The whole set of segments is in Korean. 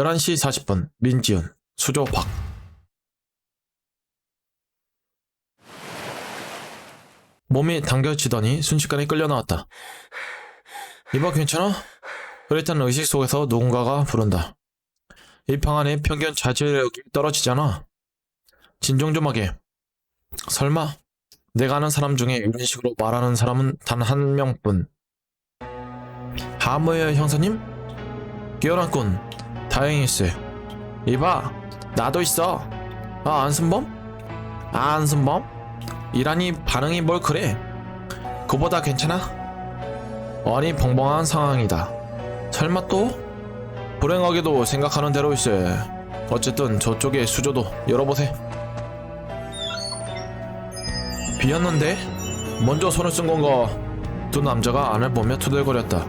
11시 40분 민지은, 수조 박. 몸이 당겨지더니 순식간에 끌려 나왔다. 이봐 괜찮아? 그랬던 의식 속에서 누군가가 부른다. 이 방 안에 평균 자제력이 떨어지잖아. 진정 좀 하게. 설마 내가 아는 사람 중에 이런 식으로 말하는 사람은 단 한 명뿐. 하모예 형사님? 깨어났군. 다행일세. 이봐 나도 있어. 아 안승범? 아 안승범? 이라니 반응이 뭘 그래? 그보다 괜찮아? 아니 벙벙한 상황이다. 설마 또? 불행하게도 생각하는 대로일세. 어쨌든 저쪽에 수조도 열어보세. 비었는데? 먼저 손을 쓴 건가? 두 남자가 안을 보며 투덜거렸다.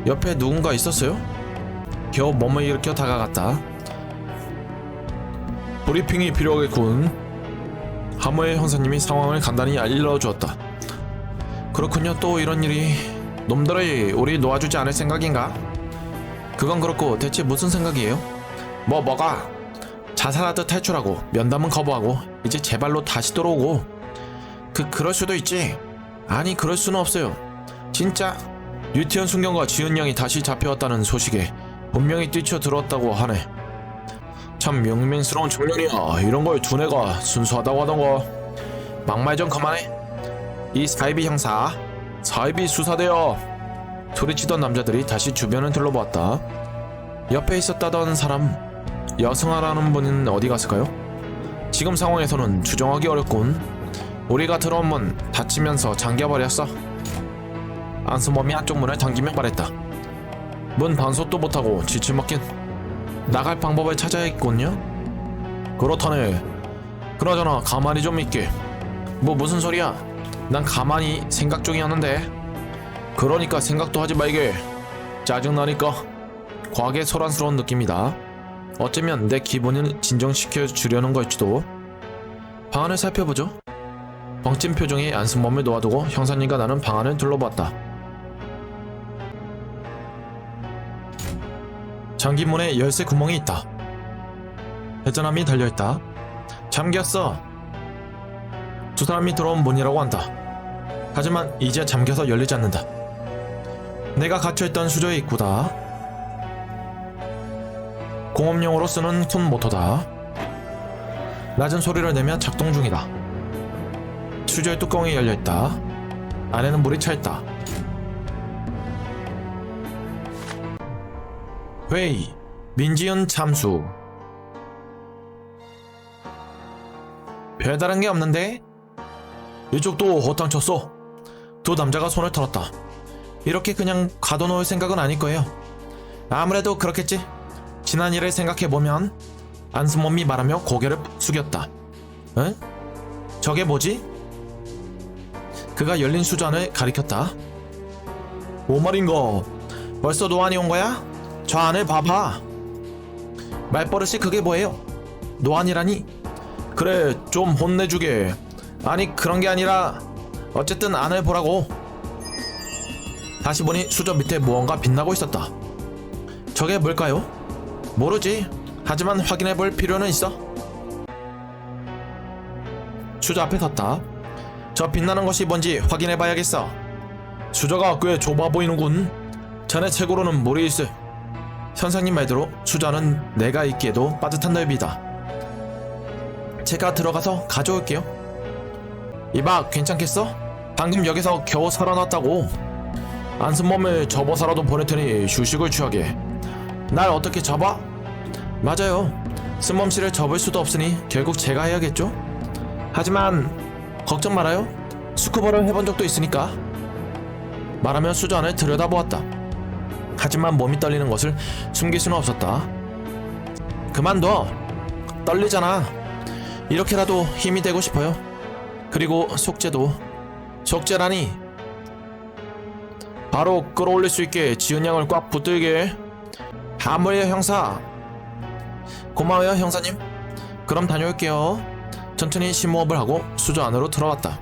옆에 누군가 있었어요? 겨우 몸을 일으켜 다가갔다. 브리핑이 필요하겠군. 하모의 형사님이 상황을 간단히 알려주었다. 그렇군요. 또 이런 일이. 놈들이 우리 놓아주지 않을 생각인가? 그건 그렇고 대체 무슨 생각이에요? 뭐가? 자살하듯 탈출하고 면담은 거부하고 이제 제 발로 다시 돌아오고. 그럴 수도 있지. 아니 그럴 수는 없어요. 진짜 유태현 순경과 지은 양이 다시 잡혀왔다는 소식에 분명히 뛰쳐들었다고 하네. 참 명맹스러운 청년이야. 이런 걸 두뇌가 순수하다고 하던가. 막말 좀 그만해. 이 사이비 형사, 사이비 수사대요. 소리치던 남자들이 다시 주변을 둘러보았다. 옆에 있었다던 사람, 여승아라는 분은 어디 갔을까요? 지금 상황에서는 추정하기 어렵군. 우리가 들어온 문 닫히면서 잠겨버렸어. 안승범이 한쪽 문을 당기며 말했다. 문 반속도 못하고 지칠먹긴. 나갈 방법을 찾아야겠군요. 그렇다네. 그나저나 가만히 좀 있게. 뭐 무슨 소리야? 난 가만히 생각 중이었는데. 그러니까 생각도 하지 말게. 짜증나니까. 과하게 소란스러운 느낌이다. 어쩌면 내 기분을 진정시켜 주려는 걸지도. 방 안을 살펴보죠. 벙찐 표정의 안승범을 놓아두고 형사님과 나는 방 안을 둘러봤다. 잠긴문에 열쇠 구멍이 있다. 회전함이 달려있다. 잠겼어. 두 사람이 들어온 문이라고 한다. 하지만 이제 잠겨서 열리지 않는다. 내가 갇혀있던 수조의 입구다. 공업용으로 쓰는 큰 모터다. 낮은 소리를 내며 작동 중이다. 수조의 뚜껑이 열려있다. 안에는 물이 차있다. 회의, 민지은 참수. 별다른 게 없는데? 이쪽도 허탕 쳤어. 두 남자가 손을 털었다. 이렇게 그냥 가둬놓을 생각은 아닐 거예요. 아무래도 그렇겠지. 지난 일을 생각해보면. 안승범이 말하며 고개를 숙였다. 응? 저게 뭐지? 그가 열린 수조 안을 가리켰다. 뭐 말인가? 벌써 노안이 온 거야? 저 안을 봐봐. 말버릇이 그게 뭐예요? 노안이라니? 그래 좀 혼내주게. 아니 그런 게 아니라 어쨌든 안을 보라고. 다시 보니 수저 밑에 무언가 빛나고 있었다. 저게 뭘까요? 모르지. 하지만 확인해 볼 필요는 있어. 수저 앞에 섰다. 저 빛나는 것이 뭔지 확인해 봐야겠어. 수저가 꽤 좁아 보이는군. 자네 책으로는 물이 있어. 선생님 말대로 수저는 내가 있기에도 빠듯한 넓이다. 제가 들어가서 가져올게요. 이봐 괜찮겠어? 방금 여기서 겨우 살아났다고. 안승범을 접어서라도 보낼 테니 휴식을 취하게. 날 어떻게 접어? 맞아요. 승범씨를 접을 수도 없으니 결국 제가 해야겠죠? 하지만 걱정 말아요. 스쿠버를 해본 적도 있으니까. 말하며 수저 안을 들여다보았다. 하지만 몸이 떨리는 것을 숨길 수는 없었다. 그만둬. 떨리잖아. 이렇게라도 힘이 되고 싶어요. 그리고 속죄도. 속죄라니. 바로 끌어올릴 수 있게 지은 양을 꽉 붙들게. 하모예 형사. 고마워요 형사님. 그럼 다녀올게요. 천천히 심호흡을 하고 수조 안으로 들어왔다.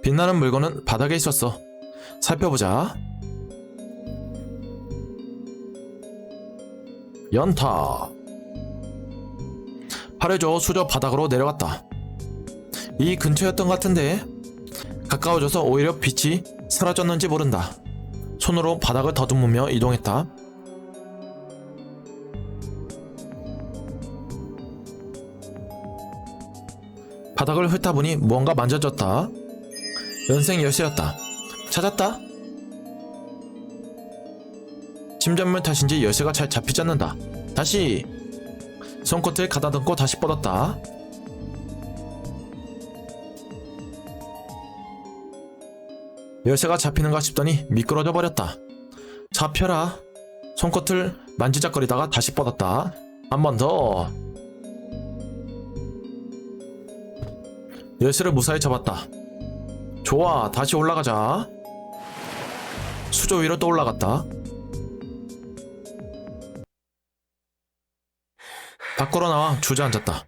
빛나는 물건은 바닥에 있었어. 살펴보자. 연타. 팔을 저어 수저 바닥으로 내려갔다. 이 근처였던 것 같은데 가까워져서 오히려 빛이 사라졌는지 모른다. 손으로 바닥을 더듬으며 이동했다. 바닥을 훑어보니 무언가 만져졌다. 연생 열쇠였다. 찾았다. 침전물 탓인지 열쇠가 잘 잡히지 않는다. 다시 손끝을 가다듬고 다시 뻗었다. 열쇠가 잡히는가 싶더니 미끄러져 버렸다. 잡혀라. 손끝을 만지작거리다가 다시 뻗었다. 한 번 더. 열쇠를 무사히 잡았다. 좋아, 다시 올라가자. 수조 위로 또 올라갔다. 밖으로 나와 주저앉았다.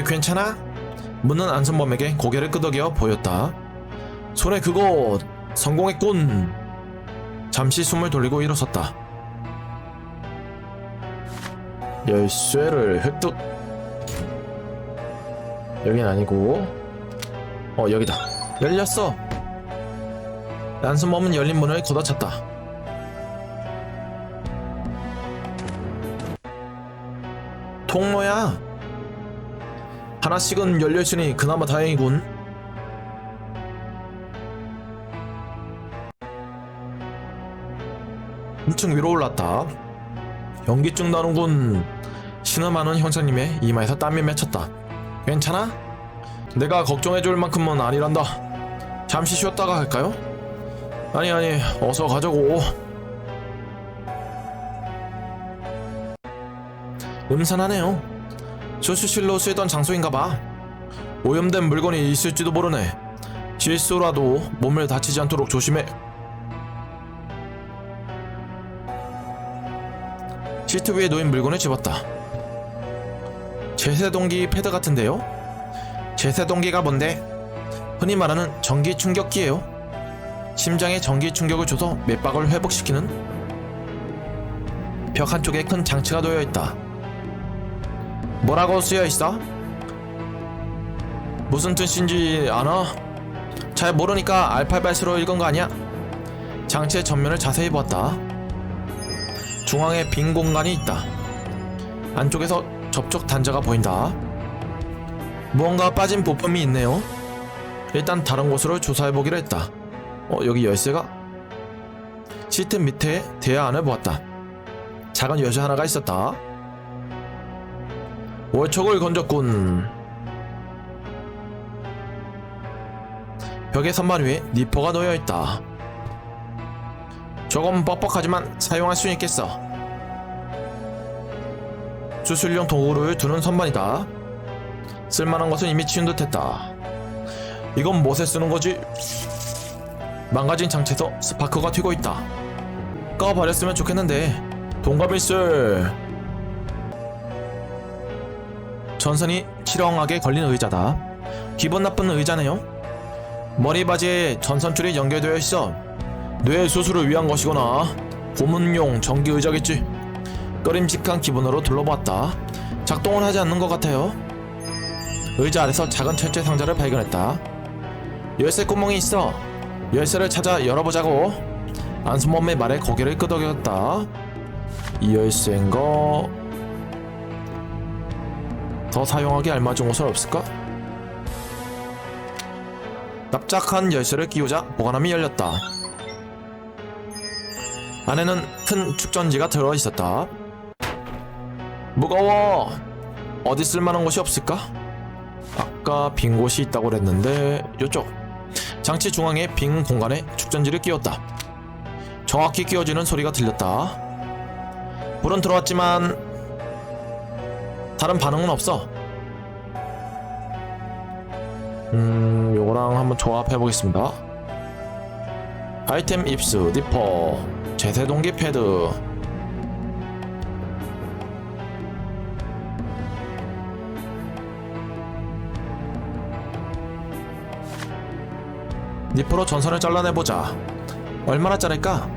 괜찮아? 묻는 안선범에게 고개를 끄덕여 보였다. 손에 그곳! 성공했군! 잠시 숨을 돌리고 일어섰다. 열쇠를 획득! 여긴 아니고 여기다. 열렸어! 안선범은 열린 문을 걷어찼다. 통로야! 하나씩은 열려있으니 그나마 다행이군. 한층 위로 올랐다. 연기증 나는군. 신음하는 형사님의 이마에서 땀이 맺혔다. 괜찮아? 내가 걱정해줄 만큼은 아니란다. 잠시 쉬었다가 갈까요? 아니 어서 가자고. 음산하네요. 수술실로 쓰이던 장소인가봐. 오염된 물건이 있을지도 모르네. 실수라도 몸을 다치지 않도록 조심해. 시트 위에 놓인 물건을 집었다. 제세동기 패드 같은데요? 제세동기가 뭔데? 흔히 말하는 전기 충격기예요. 심장에 전기 충격을 줘서 맥박을 회복시키는. 벽 한쪽에 큰 장치가 놓여있다. 뭐라고 쓰여있어? 무슨 뜻인지 아나? 잘 모르니까 알파벳으로 읽은 거 아니야? 장치의 전면을 자세히 보았다. 중앙에 빈 공간이 있다. 안쪽에서 접촉 단자가 보인다. 무언가 빠진 부품이 있네요. 일단 다른 곳으로 조사해보기로 했다. 여기 열쇠가? 시트 밑에 대야 안을 보았다. 작은 열쇠 하나가 있었다. 월척을 건졌군. 벽의 선반 위에 니퍼가 놓여있다. 조금 뻑뻑하지만 사용할 수 있겠어. 수술용 도구를 두는 선반이다. 쓸만한 것은 이미 치운 듯했다. 이건 무엇에 쓰는 거지? 망가진 장치에서 스파크가 튀고 있다. 꺼버렸으면 좋겠는데. 동갑일술. 전선이 치렁하게 걸린 의자다. 기분 나쁜 의자네요. 머리 바지에 전선줄이 연결되어 있어. 뇌 수술을 위한 것이거나 고문용 전기 의자겠지. 꺼림직한 기분으로 둘러보았다. 작동을 하지 않는 것 같아요. 의자 아래서 작은 철제 상자를 발견했다. 열쇠 구멍이 있어. 열쇠를 찾아 열어보자고. 안선범의 말에 고개를 끄덕였다. 이 열쇠인가? 더 사용하기 알맞은 곳은 없을까? 납작한 열쇠를 끼우자 보관함이 열렸다. 안에는 큰 축전지가 들어있었다. 무거워. 어디 쓸만한 곳이 없을까? 아까 빈 곳이 있다고 그랬는데 요쪽. 장치 중앙에 빈 공간에 축전지를 끼웠다. 정확히 끼워지는 소리가 들렸다. 불은 들어왔지만 다른 반응은 없어. 요거랑 한번 조합해보겠습니다. 아이템 입수, 니퍼, 제세동기 패드. 니퍼로 전선을 잘라내보자. 얼마나 자를까?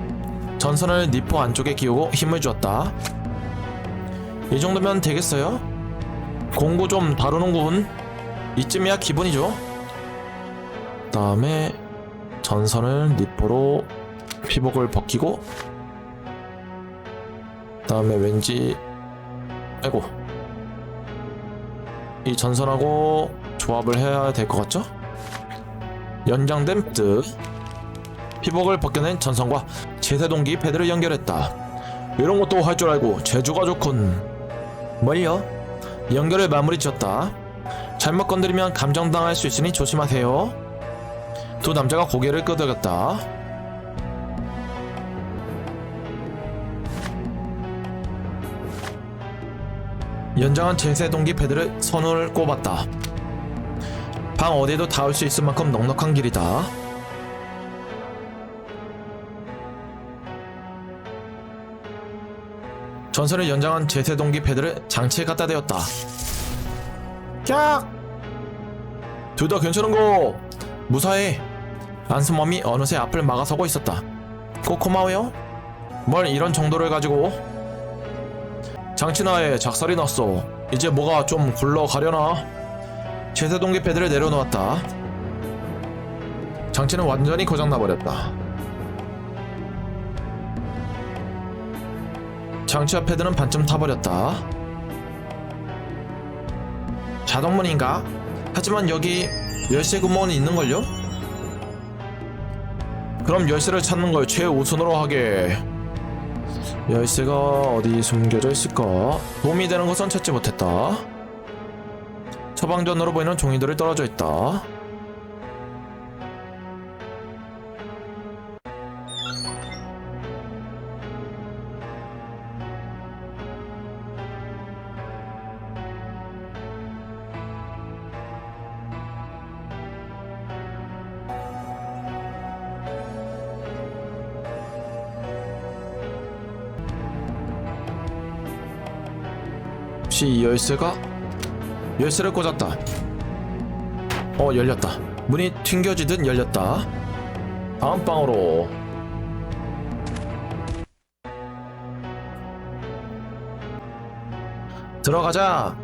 전선을 니포 안쪽에 끼우고 힘을 주었다. 이 정도면 되겠어요? 공구 좀 다루는군. 이쯤이야 기본이죠. 다음에 전선을 니포로 피복을 벗기고, 다음에 왠지 아이고, 이 전선하고 조합을 해야 될 것 같죠? 연장된 뜻. 피복을 벗겨낸 전선과 제세동기 패드를 연결했다. 이런 것도 할 줄 알고 재주가 좋군. 뭘요? 연결을 마무리 지었다. 잘못 건드리면 감정당할 수 있으니 조심하세요. 두 남자가 고개를 끄덕였다. 연장한 제세동기 패드를 선을 꼽았다. 방 어디에도 닿을 수 있을 만큼 넉넉한 길이다. 전선을 연장한 제세동기 패드를 장치에 갖다 대었다. 캬! 둘 다 괜찮은거? 무사해. 안승범이 어느새 앞을 막아서고 있었다. 꼭 고마워요. 뭘 이런 정도를 가지고. 장치나에 작살이 났어. 이제 뭐가 좀 굴러가려나? 제세동기 패드를 내려놓았다. 장치는 완전히 고장나버렸다. 장치와 패드는 반쯤 타버렸다. 자동문인가? 하지만 여기 열쇠 구멍은 있는걸요? 그럼 열쇠를 찾는 걸 최우선으로 하게. 열쇠가 어디 숨겨져 있을까? 도움이 되는 것은 찾지 못했다. 처방전으로 보이는 종이들이 떨어져 있다. 혹시 이 열쇠를 꽂았다. 열렸다. 문이 튕겨지듯 열렸다. 다음 방으로. 들어가자.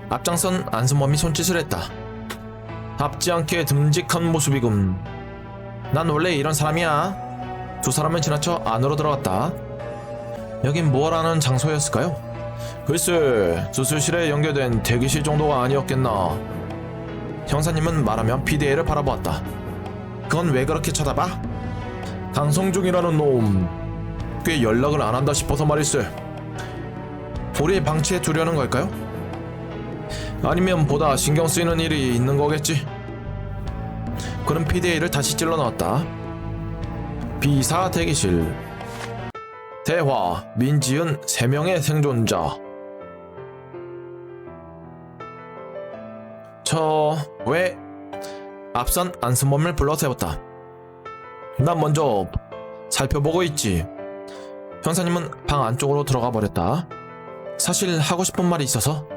앞장선 안승범이 손짓을 했다. 답지 않게 듬직한 모습이군. 난 원래 이런 사람이야. 두 사람은 지나쳐 안으로 들어갔다. 여긴 뭘 하는 장소였을까요? 글쎄, 수술실에 연결된 대기실 정도가 아니었겠나. 형사님은 말하며 PDA를 바라보았다. 그건 왜 그렇게 쳐다봐? 방송 중이라는 놈. 꽤 연락을 안 한다 싶어서 말일세. 우리 방치해 두려는 걸까요? 아니면 보다 신경 쓰이는 일이 있는 거겠지. 그는 PDA를 다시 찔러 넣었다. 비사 대기실. 대화, 민지은 3명의 생존자. 왜? 앞선 안승범을 불러 세웠다. 난 먼저 살펴보고 있지. 형사님은 방 안쪽으로 들어가 버렸다. 사실 하고 싶은 말이 있어서.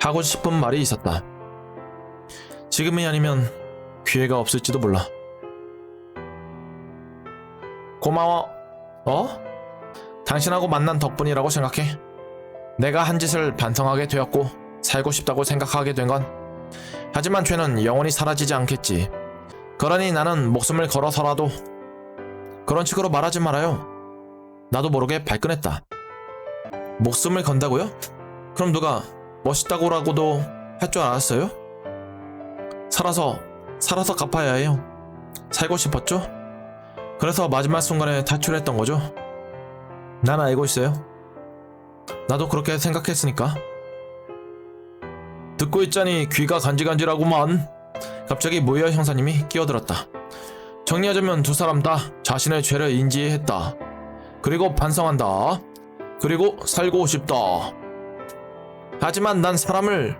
하고 싶은 말이 있었다. 지금이 아니면 기회가 없을지도 몰라. 고마워. 당신하고 만난 덕분이라고 생각해. 내가 한 짓을 반성하게 되었고 살고 싶다고 생각하게 된 건, 하지만 죄는 영원히 사라지지 않겠지. 그러니 나는 목숨을 걸어서라도. 그런 식으로 말하지 말아요. 나도 모르게 발끈했다. 목숨을 건다고요? 그럼 누가 멋있다고라고도 할 줄 알았어요? 살아서 갚아야 해요. 살고 싶었죠? 그래서 마지막 순간에 탈출했던 거죠. 난 알고 있어요. 나도 그렇게 생각했으니까. 듣고 있자니 귀가 간질간질하구만. 갑자기 모여 형사님이 끼어들었다. 정리하자면 두 사람 다 자신의 죄를 인지했다. 그리고 반성한다. 그리고 살고 싶다. 하지만 난 사람을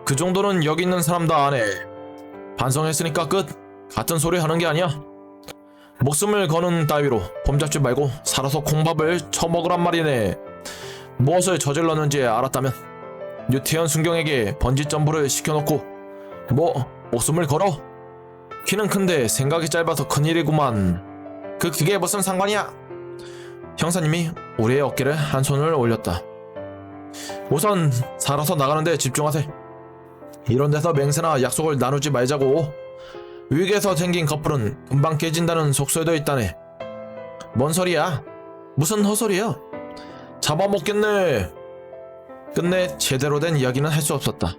그 정도는 여기 있는 사람도 안 해. 반성했으니까 끝. 같은 소리 하는 게 아니야. 목숨을 거는 따위로 폼 잡지 말고 살아서 콩밥을 처먹으란 말이네. 무엇을 저질렀는지 알았다면 유태현 순경에게 번지점프를 시켜놓고 목숨을 걸어? 키는 큰데 생각이 짧아서 큰일이구만. 그게 무슨 상관이야? 형사님이 우리의 어깨를 한 손을 올렸다. 우선 살아서 나가는데 집중하세. 이런 데서 맹세나 약속을 나누지 말자고. 위기에서 생긴 커플은 금방 깨진다는 속설도 있다네. 뭔 소리야? 무슨 헛소리야? 잡아먹겠네. 끝내 제대로 된 이야기는 할 수 없었다.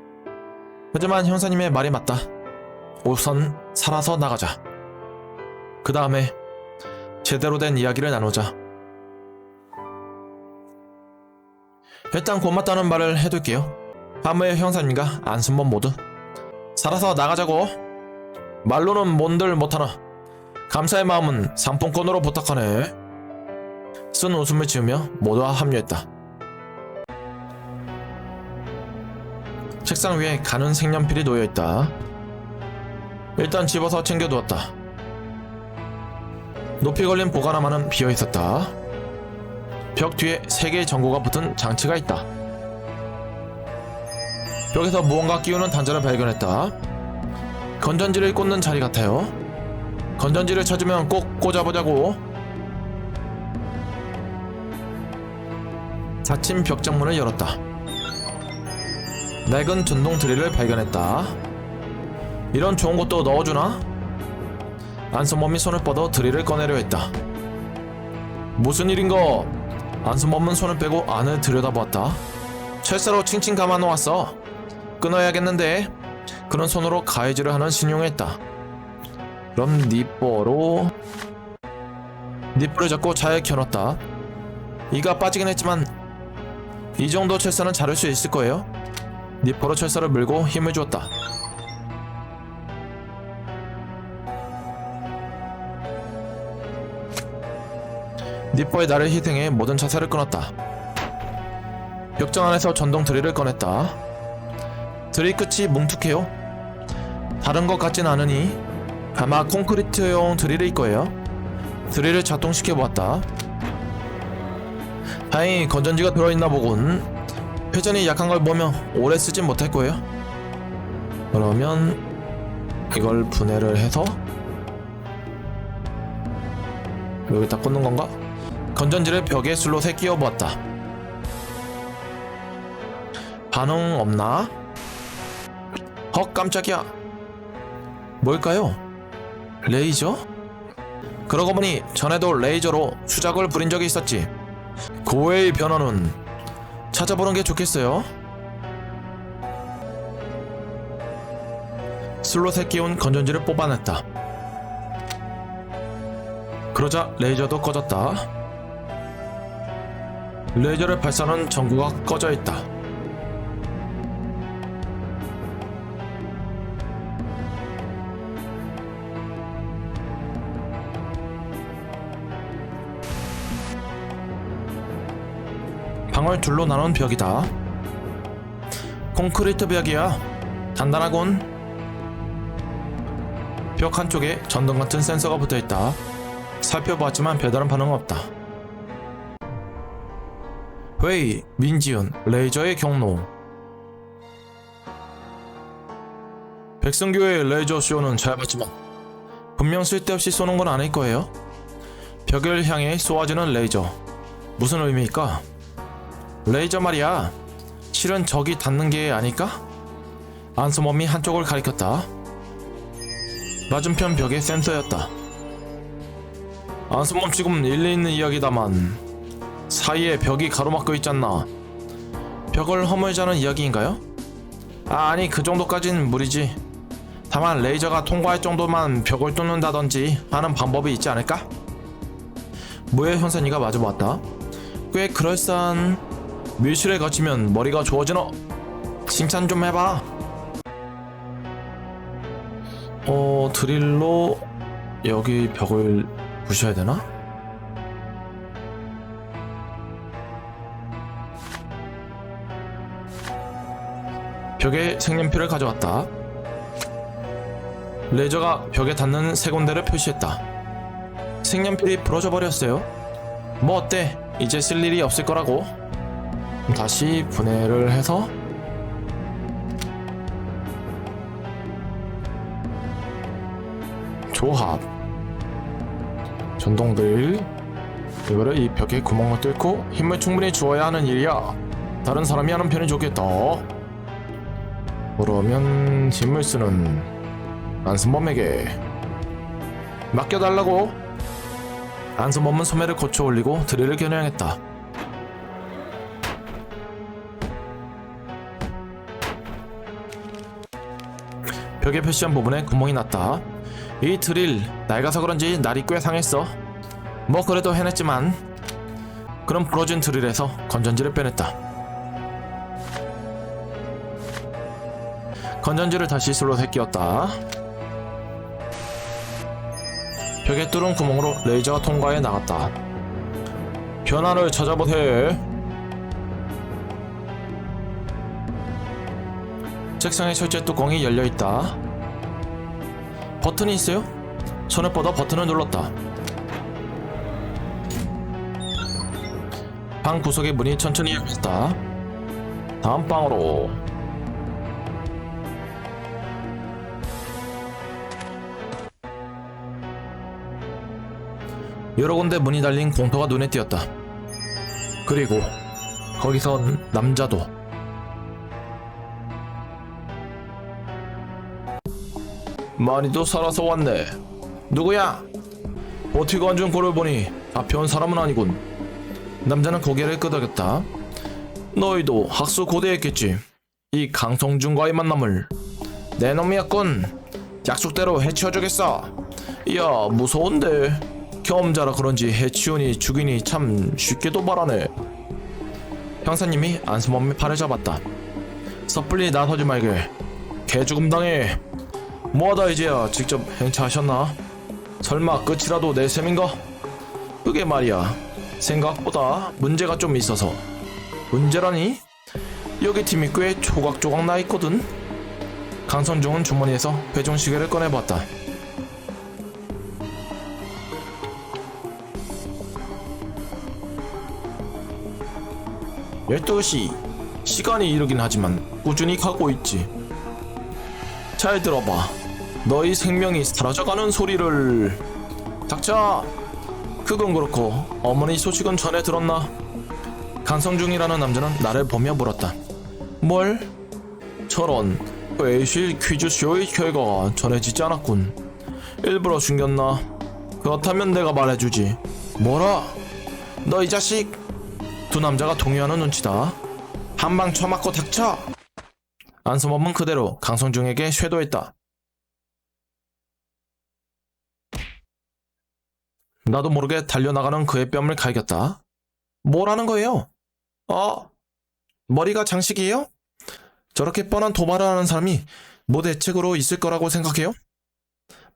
하지만 형사님의 말이 맞다. 우선 살아서 나가자. 그 다음에 제대로 된 이야기를 나누자. 일단 고맙다는 말을 해둘게요. 하무의 형사님과 안승범 모두 살아서 나가자고. 말로는 뭔들 못하나 감사의 마음은 상품권으로 부탁하네. 쓴 웃음을 지으며 모두와 합류했다. 책상 위에 가는 색연필이 놓여있다. 일단 집어서 챙겨두었다. 높이 걸린 보관함만은 비어있었다. 벽 뒤에 3개의 전구가 붙은 장치가 있다. 벽에서 무언가 끼우는 단자를 발견했다. 건전지를 꽂는 자리 같아요. 건전지를 찾으면 꼭 꽂아보자고. 닫힌 벽장문을 열었다. 낡은 전동 드릴을 발견했다. 이런 좋은 것도 넣어주나? 안승범이 손을 뻗어 드릴을 꺼내려 했다. 무슨 일인가? 안승범은 손을 빼고 안을 들여다보았다. 철사로 칭칭 감아놓았어. 끊어야겠는데. 그런 손으로 가해질을 하는 신용을 했다. 그럼 니뽀로 니뽀를 잡고 잘 켜놨다. 이가 빠지긴 했지만 이 정도 철사는 자를 수 있을 거예요. 니뽀로 철사를 물고 힘을 주었다. 니뽀의 나를 희생해 모든 자세를 끊었다. 벽장 안에서 전동 드릴을 꺼냈다. 드릴 끝이 뭉툭해요. 다른 것 같진 않으니 아마 콘크리트용 드릴일 거예요. 드릴을 작동시켜 보았다. 다행히 건전지가 들어있나 보군. 회전이 약한 걸 보면 오래 쓰진 못할 거예요. 그러면 이걸 분해를 해서 여기다 꽂는 건가? 건전지를 벽에 슬롯에 끼워 보았다. 반응 없나? 헉, 깜짝이야. 뭘까요? 레이저? 그러고 보니 전에도 레이저로 수작을 부린 적이 있었지. 고해의 변화는 찾아보는 게 좋겠어요. 슬롯에 끼운 건전지를 뽑아냈다. 그러자 레이저도 꺼졌다. 레이저를 발사하는 전구가 꺼져 있다. 방을 둘로 나눈 벽이다. 콘크리트 벽이야. 단단하군. 벽 한쪽에 전등 같은 센서가 붙어있다. 살펴보았지만 별다른 반응은 없다. 회의, 민지은, 레이저의 경로. 백승교의 레이저 쇼는 잘 봤지만 분명 쓸데없이 쏘는 건 아닐 거예요. 벽을 향해 쏘아지는 레이저. 무슨 의미일까? 레이저 말이야. 실은 저기 닿는 게 아닐까? 안승범이 한쪽을 가리켰다. 맞은편 벽의 센서였다. 안승범 지금 일리 있는 이야기다만 사이에 벽이 가로막고 있잖나. 벽을 허물자는 이야기인가요? 아니, 그 정도까진 무리지. 다만 레이저가 통과할 정도만 벽을 뚫는다든지 하는 방법이 있지 않을까? 무의 현선이가 마주보았다. 꽤 그럴싸한. 밀실에 갇히면 머리가 좋아지나? 칭찬 좀 해봐. 드릴로 여기 벽을 부셔야 되나? 벽에 색연필을 가져왔다. 레이저가 벽에 닿는 세 군데를 표시했다. 색연필이 부러져 버렸어요. 뭐 어때? 이제 쓸 일이 없을 거라고. 다시 분해를 해서 조합. 전동 드릴. 이거를 이 벽에 구멍을 뚫고 힘을 충분히 주어야 하는 일이야. 다른 사람이 하는 편이 좋겠다. 그러면 힘을 쓰는 안승범에게 맡겨달라고. 안승범은 소매를 고쳐 올리고 드릴을 겨냥했다. 벽에 표시한 부분에 구멍이 났다. 이 드릴 낡아서 그런지 날이 꽤 상했어. 뭐 그래도 해냈지만. 그럼 부러진 드릴에서 건전지를 빼냈다. 건전지를 다시 슬롯에 끼웠다. 벽에 뚫은 구멍으로 레이저가 통과해 나갔다. 변화를 찾아보세. 책상에 철제 뚜껑이 열려있다. 버튼이 있어요? 손에 뻗어 버튼을 눌렀다. 방 구석의 문이 천천히 열렸다. 다음 방으로. 여러 군데 문이 달린 공터가 눈에 띄었다. 그리고 거기선 남자도. 많이도 살아서 왔네. 누구야? 버티고 앉은 꼴을 보니 가벼운 사람은 아니군. 남자는 고개를 끄덕였다. 너희도 학수 고대했겠지. 이 강성준과의 만남을. 내 놈이었군. 약속대로 해치워주겠어. 이야, 무서운데. 경험자라 그런지 해치우니 죽이니 참 쉽게 도발하네. 형사님이 안승범의 팔을 잡았다. 섣불리 나서지 말게. 개죽음 당해. 뭐하다 이제야 직접 행차하셨나? 설마 끝이라도 내 셈인가? 그게 말이야, 생각보다 문제가 좀 있어서. 문제라니? 여기 팀이 꽤 조각조각 나있거든? 강선중은 주머니에서 회전시계를 꺼내봤다. (12시) 시간이 이르긴 하지만 꾸준히 가고 있지. 잘 들어봐. 너희 생명이 사라져가는 소리를. 닥쳐. 그건 그렇고 어머니 소식은 전에 들었나? 강성중이라는 남자는 나를 보며 물었다. 뭘? 저런, 회실 퀴즈쇼의 결과가 전해지지 않았군. 일부러 숨겼나? 그렇다면 내가 말해주지. 뭐라? 너 이 자식! 두 남자가 동요하는 눈치다. 한 방 쳐맞고 닥쳐! 안승범은 그대로 강성중에게 쇄도했다. 나도 모르게 달려나가는 그의 뺨을 갈겼다. 뭐라는 거예요? 머리가 장식이에요? 저렇게 뻔한 도발을 하는 사람이 뭐 대책으로 있을 거라고 생각해요?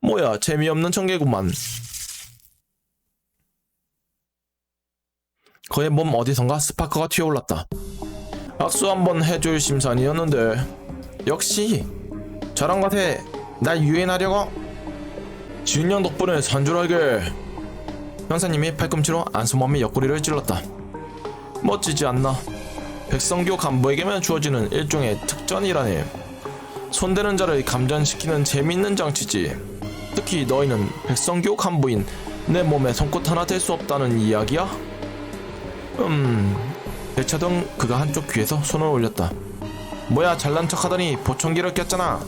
뭐야, 재미없는 청개구만. 그의 몸 어디선가 스파크가 튀어올랐다. 악수 한번 해줄 심산이었는데. 역시 저랑 같아. 날 유인하려고? 지은형 덕분에 산줄알게. 형사님이 팔꿈치로 안승범의 옆구리를 찔렀다. 멋지지 않나? 백성교 간부에게만 주어지는 일종의 특전이라네. 손대는 자를 감전시키는 재미있는 장치지. 특히 너희는 백성교 간부인 내 몸에 손끝 하나 댈 수 없다는 이야기야? 대차던 그가 한쪽 귀에서 손을 올렸다. 뭐야, 잘난 척하더니 보청기를 꼈잖아.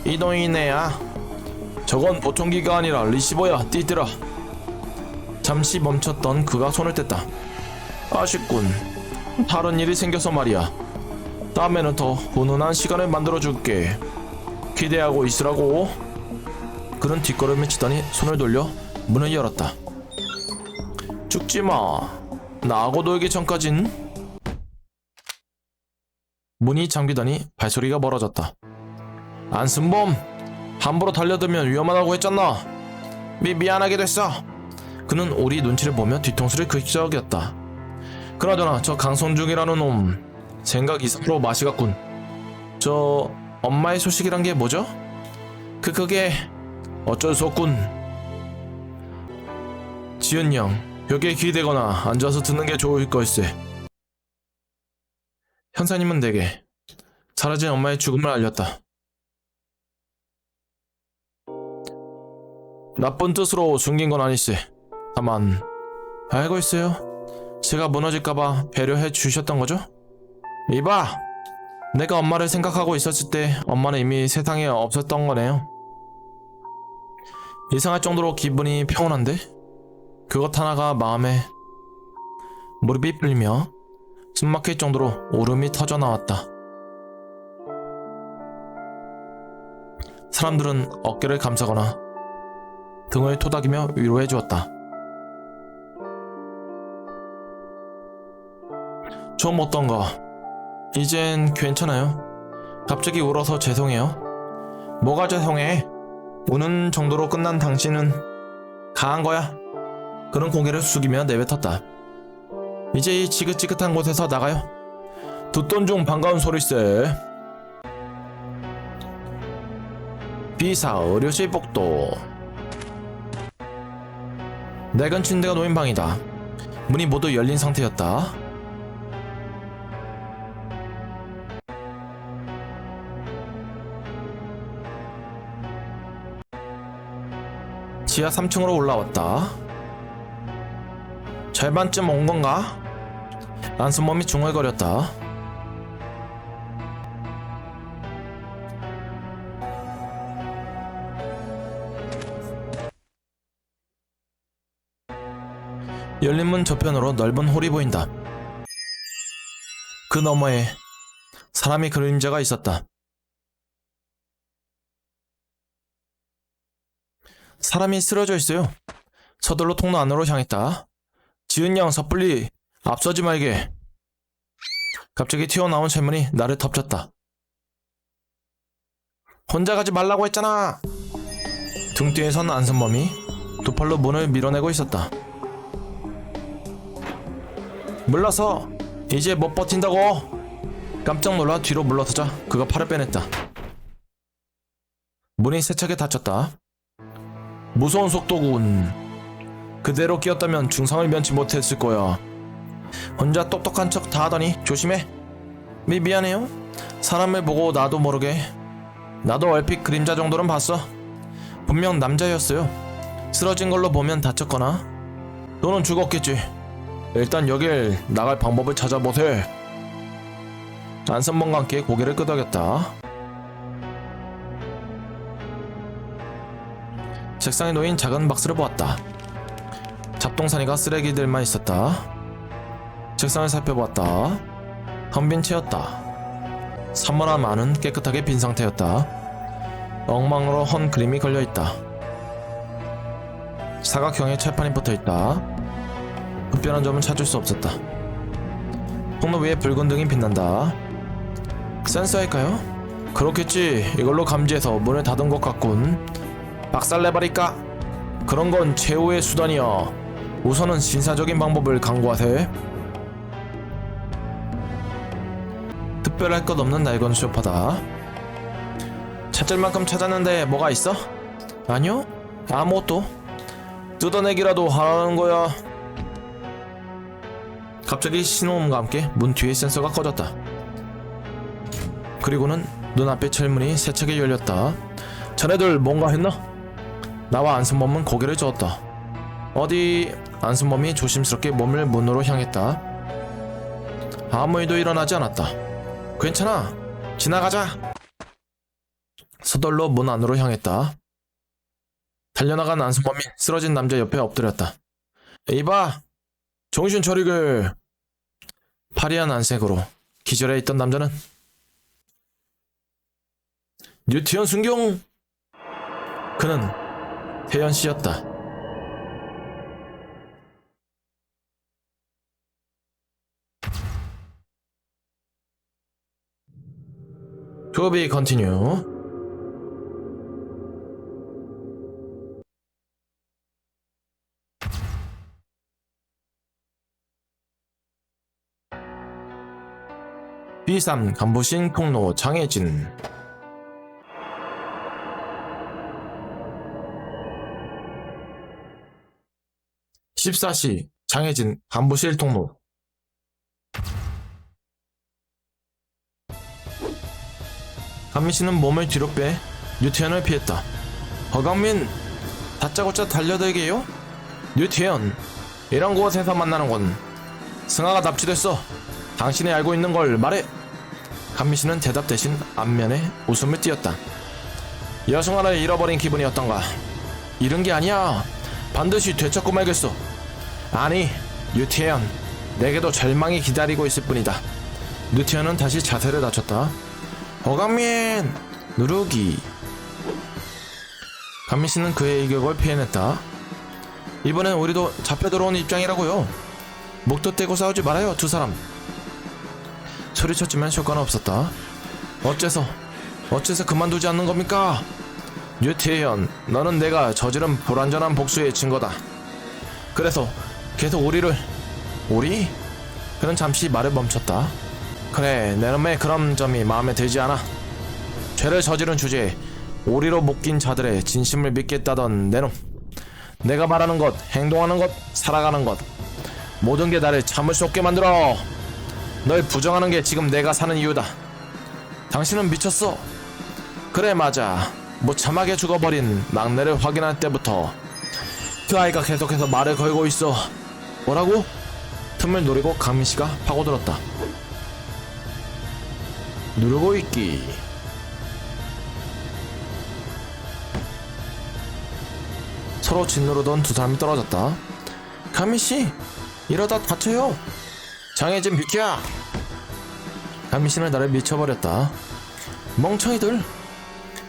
이동이네야. 저건 보청기가 아니라 리시버야, 띠들아. 잠시 멈췄던 그가 손을 뗐다. 아쉽군. 다른 일이 생겨서 말이야. 다음에는 더 훈훈한 시간을 만들어줄게. 기대하고 있으라고. 그는 뒷걸음을 치더니 손을 돌려 문을 열었다. 죽지마. 나하고 놀기 전까진. 문이 잠기더니 발소리가 멀어졌다. 안승범! 함부로 달려들면 위험하다고 했잖아. 미안하게 됐어. 그는 우리 눈치를 보며 뒤통수를 긁적였다. 그나저나 저 강성중이라는 놈 생각 이상으로 맛이 갔군. 저 엄마의 소식이란 게 뭐죠? 그게 어쩔 수 없군. 지은 양, 벽에 기대거나 앉아서 듣는 게 좋을 걸세. 형사님은 내게 사라진 엄마의 죽음을 알렸다. 나쁜 뜻으로 숨긴 건 아니세. 다만 알고 있어요. 제가 무너질까봐 배려해 주셨던 거죠? 이봐! 내가 엄마를 생각하고 있었을 때 엄마는 이미 세상에 없었던 거네요. 이상할 정도로 기분이 평온한데? 그것 하나가 마음에 무릎이 풀리며 숨막힐 정도로 울음이 터져 나왔다. 사람들은 어깨를 감싸거나 등을 토닥이며 위로해 주었다. 좀 어떤가? 이젠 괜찮아요. 갑자기 울어서 죄송해요. 뭐가 죄송해? 우는 정도로 끝난 당신은 강한 거야. 그는 고개를 숙이며 내뱉었다. 이제 이 지긋지긋한 곳에서 나가요. 듣던 중 반가운 소리세. 비사 의료실 복도. 낡은 침대가 놓인 방이다. 문이 모두 열린 상태였다. 지하 3층으로 올라왔다. 절반쯤 온 건가? 안순몸이 중얼거렸다. 열린 문 저편으로 넓은 홀이 보인다. 그 너머에 사람의 그림자가 있었다. 사람이 쓰러져 있어요. 서둘러 통로 안으로 향했다. 지은 양 섣불리 앞서지 말게. 갑자기 튀어나온 젊은이 나를 덮쳤다. 혼자 가지 말라고 했잖아. 등 뒤에 선 안선범이 두 팔로 문을 밀어내고 있었다. 물러서. 이제 못 버틴다고. 깜짝 놀라 뒤로 물러서자 그가 팔을 빼냈다. 문이 세차게 닫혔다. 무서운 속도군. 그대로 끼었다면 중상을 면치 못했을 거야. 혼자 똑똑한 척 다 하더니 조심해. 미안해요. 사람을 보고 나도 모르게. 나도 얼핏 그림자 정도는 봤어. 분명 남자였어요. 쓰러진 걸로 보면 다쳤거나 또는 죽었겠지. 일단 여길 나갈 방법을 찾아보세. 안선범과 함께 고개를 끄덕였다. 책상에 놓인 작은 박스를 보았다. 잡동사니가 쓰레기들만 있었다. 책상을 살펴보았다. 텅 빈 채였다. 산만한 안은 깨끗하게 빈 상태였다. 엉망으로 헌 그림이 걸려있다. 사각형의 철판이 붙어있다. 흡변한 점은 찾을 수 없었다. 통로 위에 붉은 등이 빛난다. 센서일까요? 그렇겠지. 이걸로 감지해서 문을 닫은 것 같군. 박살내버릴까? 그런 건 최후의 수단이야. 우선은 신사적인 방법을 강구하세. 특별할 것 없는 낡은 소파다. 찾을 만큼 찾았는데 뭐가 있어? 아니요, 아무것도. 뜯어내기라도 하라는 거야. 갑자기 신호음과 함께 문 뒤의 센서가 꺼졌다. 그리고는 눈앞의 철문이 세차게 열렸다. 자네들 뭔가 했나? 나와 안순범은 고개를 저었다. 어디? 안순범이 조심스럽게 몸을 문으로 향했다. 아무 일도 일어나지 않았다. 괜찮아. 지나가자. 서둘러 문 안으로 향했다. 달려나간 안순범이 쓰러진 남자 옆에 엎드렸다. 이봐, 정신 차리게. 파리한 안색으로 기절해 있던 남자는 뉴티언 순경. 그는 태연 씨였다. To be continue. B3 간부신 통로 장혜진. (14시) 장혜진 간부실 통로. 강민씨는 몸을 뒤로 빼 뉴티언을 피했다. 허강민, 다짜고짜 달려들게요? 류태현, 이런 곳에서 만나는군. 승아가 납치됐어. 당신이 알고 있는 걸 말해. 감미씨는 대답 대신 안면에 웃음을 띄었다. 여승아를 잃어버린 기분이었던가. 잃은 게 아니야. 반드시 되찾고 말겠어. 아니, 류태현, 내게도 절망이 기다리고 있을 뿐이다. 류태현은 다시 자세를 낮췄다. 어감민 누르기. 감미씨는 그의 이격을 피해냈다. 이번엔 우리도 잡혀 들어온 입장이라고요. 목도 떼고 싸우지 말아요, 두 사람. 소리쳤지만 효과는 없었다. 어째서 그만두지 않는 겁니까? 류태현, 너는 내가 저지른 불완전한 복수의 증거다. 그래서 계속 우리? 그는 잠시 말을 멈췄다. 그래, 내 놈의 그런 점이 마음에 들지 않아. 죄를 저지른 주제에 오리로 묶인 자들의 진심을 믿겠다던 내 놈. 내가 말하는 것, 행동하는 것, 살아가는 것, 모든 게 나를 참을 수 없게 만들어. 널 부정하는 게 지금 내가 사는 이유다. 당신은 미쳤어. 그래, 맞아. 무참하게 죽어버린 막내를 확인할 때부터 그 아이가 계속해서 말을 걸고 있어. 뭐라고? 틈을 노리고 강민씨가 파고들었다. 누르고 있기. 서로 짓누르던 두 사람이 떨어졌다. 강민씨, 이러다 다쳐요. 장애진 비키야. 강민씨는 나를 미쳐버렸다. 멍청이들,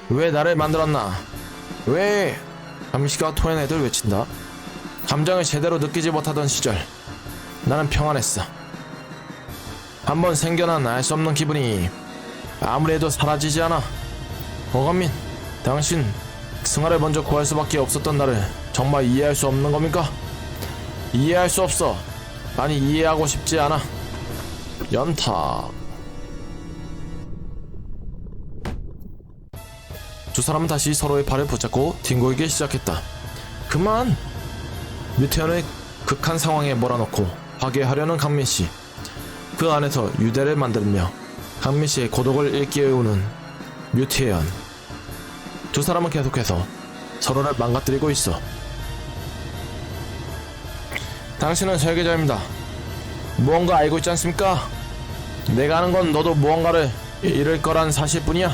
왜 나를 만들었나? 왜? 강민씨가 토해내들 외친다. 감정을 제대로 느끼지 못하던 시절 나는 평안했어. 한번 생겨난 알 수 없는 기분이 아무리 해도 사라지지 않아. 어감민, 당신 승아를 먼저 구할 수밖에 없었던 나를 정말 이해할 수 없는 겁니까? 이해할 수 없어. 아니, 이해하고 싶지 않아. 연탁. 두 사람은 다시 서로의 발을 붙잡고 뒹굴기 시작했다. 그만! 류태현의 극한 상황에 몰아넣고 파괴하려는 강민씨. 그 안에서 유대를 만들며 강민씨의 고독을 일깨우는 류태현. 두 사람은 계속해서 서로를 망가뜨리고 있어. 당신은 설계자입니다. 무언가 알고 있지 않습니까? 내가 아는 건 너도 무언가를 잃을 거란 사실뿐이야.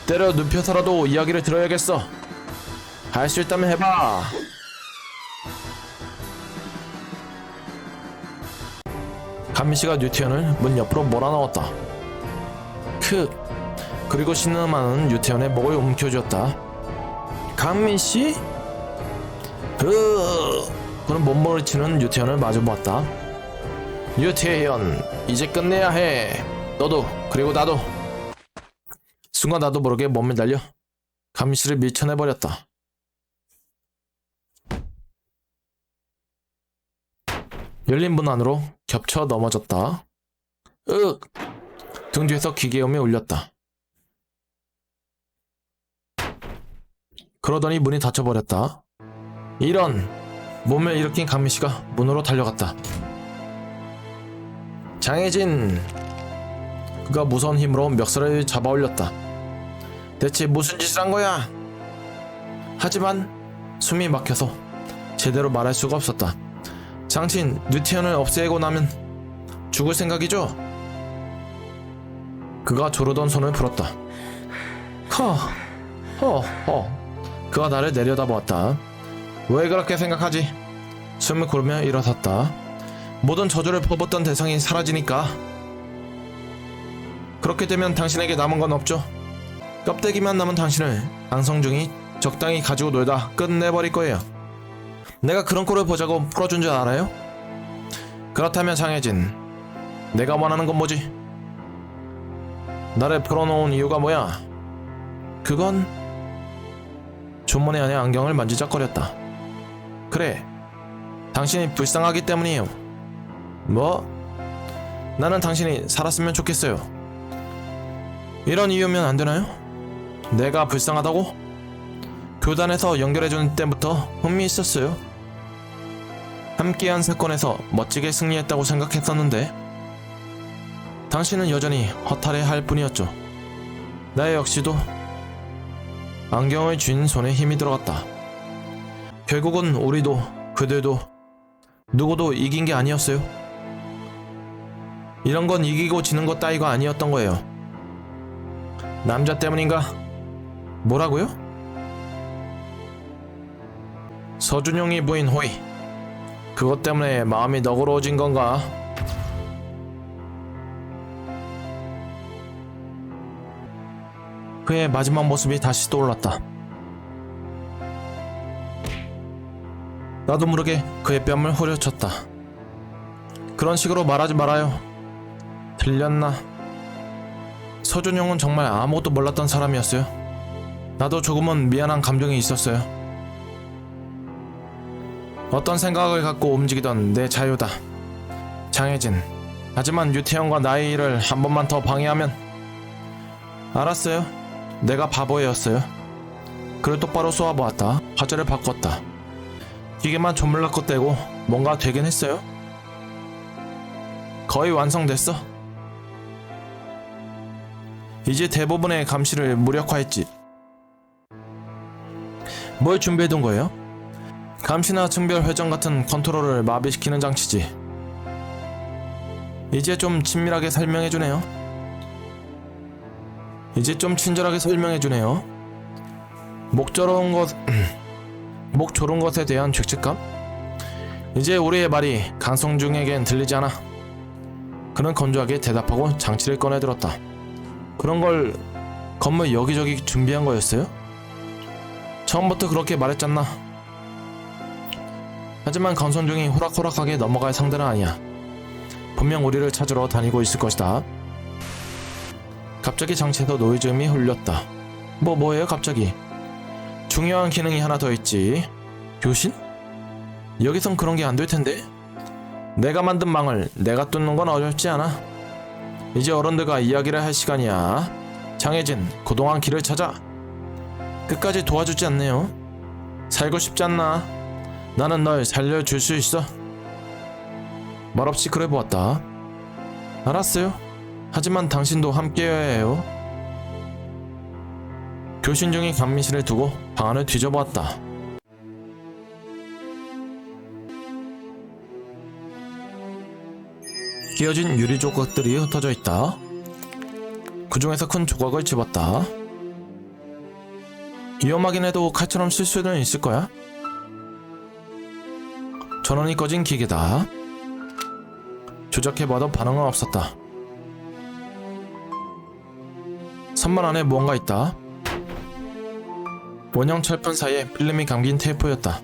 때려 눕혀서라도 이야기를 들어야겠어. 할 수 있다면 해봐. 감미씨가 류태현을 문 옆으로 몰아넣었다. 그리고 신음하는 류태현의 목을 움켜쥐었다. 감미씨? 그는 몸부림을 치는 류태현을 마주보았다. 류태현, 이제 끝내야 해. 너도, 그리고 나도. 순간 나도 모르게 몸을 달려 감미씨를 밀쳐내버렸다. 열린 문 안으로 겹쳐 넘어졌다. 등 뒤에서 기계음이 울렸다. 그러더니 문이 닫혀버렸다. 이런! 몸을 일으킨 강미씨가 문으로 달려갔다. 장혜진! 그가 무서운 힘으로 멱살을 잡아 올렸다. 대체 무슨 짓을 한 거야? 하지만 숨이 막혀서 제대로 말할 수가 없었다. 당신 류태현을 없애고 나면 죽을 생각이죠? 그가 조르던 손을 풀었다. 그가 나를 내려다보았다. 왜 그렇게 생각하지? 숨을 고르며 일어섰다. 모든 저주를 퍼붓던 대상이 사라지니까. 그렇게 되면 당신에게 남은 건 없죠. 껍데기만 남은 당신을 방성중이 적당히 가지고 놀다 끝내버릴 거예요. 내가 그런 꼴을 보자고 풀어준 줄 알아요? 그렇다면 장혜진, 내가 원하는 건 뭐지? 나를 풀어놓은 이유가 뭐야? 그건 존머니 안에 안경을 만지작거렸다. 그래, 당신이 불쌍하기 때문이에요. 뭐? 나는 당신이 살았으면 좋겠어요. 이런 이유면 안 되나요? 내가 불쌍하다고? 교단에서 연결해준 때부터 흥미 있었어요. 함께한 사건에서 멋지게 승리했다고 생각했었는데 당신은 여전히 허탈해할 뿐이었죠. 나 역시도 안경을 쥔 손에 힘이 들어갔다. 결국은 우리도 그들도 누구도 이긴 게 아니었어요. 이런 건 이기고 지는 것 따위가 아니었던 거예요. 남자 때문인가? 뭐라고요? 서준용이 부인 호이, 그것 때문에 마음이 너그러워진 건가? 그의 마지막 모습이 다시 떠올랐다. 나도 모르게 그의 뺨을 후려쳤다. 그런 식으로 말하지 말아요. 들렸나? 서준용은 정말 아무것도 몰랐던 사람이었어요. 나도 조금은 미안한 감정이 있었어요. 어떤 생각을 갖고 움직이던 내 자유다, 장혜진. 하지만 유태현과 나의 일을 한 번만 더 방해하면. 알았어요. 내가 바보였어요. 그를 똑바로 쏘아보았다. 화제를 바꿨다. 기계만 조물락것대고 뭔가 되긴 했어요. 거의 완성됐어. 이제 대부분의 감시를 무력화했지. 뭘 준비해둔 거예요? 감시나 증별 회전 같은 컨트롤을 마비시키는 장치지. 이제 좀 친밀하게 설명해주네요. 이제 좀 친절하게 설명해주네요. 목 조른 것에 대한 죄책감? 이제 우리의 말이 강성중에겐 들리지 않아. 그는 건조하게 대답하고 장치를 꺼내들었다. 그런 걸 건물 여기저기 준비한 거였어요? 처음부터 그렇게 말했잖나. 하지만 강성중이 호락호락하게 넘어갈 상대는 아니야. 분명 우리를 찾으러 다니고 있을 것이다. 갑자기 장치에서 노이즈음이 울렸다. 뭐예요 갑자기? 중요한 기능이 하나 더 있지. 교신? 여기선 그런 게 안 될 텐데. 내가 만든 망을 내가 뚫는 건 어렵지 않아. 이제 어른들과 이야기를 할 시간이야. 장혜진, 그동안 길을 찾아. 끝까지 도와주지 않네요. 살고 싶지 않나? 나는 널 살려줄 수 있어. 말없이 그래 보았다. 알았어요. 하지만 당신도 함께여야 해요. 교신 중인 감미실을 두고 방 안을 뒤져보았다. 끼어진 유리 조각들이 흩어져 있다. 그 중에서 큰 조각을 집었다. 위험하긴 해도 칼처럼 쓸 수는 있을 거야. 전원이 꺼진 기계다. 조작해봐도 반응은 없었다. 선반 안에 무언가 있다. 원형 철판 사이에 필름이 감긴 테이프였다.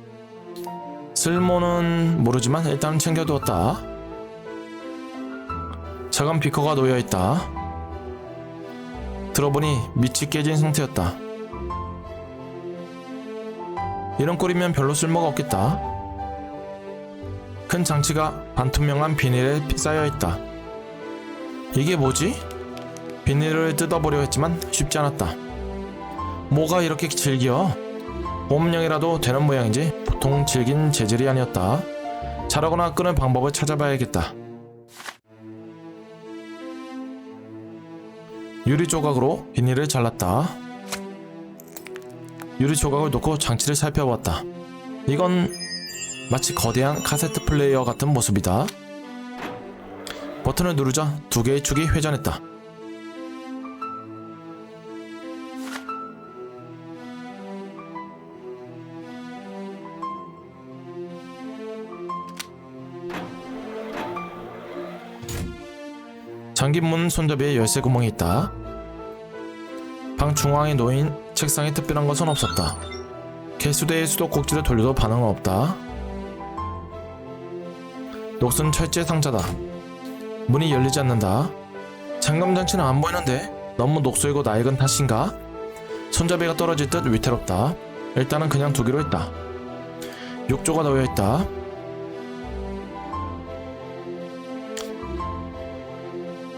쓸모는 모르지만 일단 챙겨두었다. 작은 비커가 놓여있다. 들어보니 밑이 깨진 상태였다. 이런 꼴이면 별로 쓸모가 없겠다. 큰 장치가 반투명한 비닐에 쌓여있다. 이게 뭐지? 비닐을 뜯어보려 했지만 쉽지 않았다. 뭐가 이렇게 질겨? 보험용이라도 되는 모양이지 보통 질긴 재질이 아니었다. 자르거나 끄는 방법을 찾아봐야겠다. 유리 조각으로 비닐을 잘랐다. 유리 조각을 놓고 장치를 살펴보았다. 이건 마치 거대한 카세트 플레이어 같은 모습이다. 버튼을 누르자 두 개의 축이 회전했다. 잠긴 문 손잡이에 열쇠 구멍이 있다. 방 중앙에 놓인 책상에 특별한 것은 없었다. 개수대의 수도꼭지를 돌려도 반응은 없다. 녹슨 철제 상자다. 문이 열리지 않는다. 잠금장치는 안 보이는데 너무 녹슬고 낡은 탓인가? 손잡이가 떨어질 듯 위태롭다. 일단은 그냥 두기로 했다. 욕조가 놓여있다.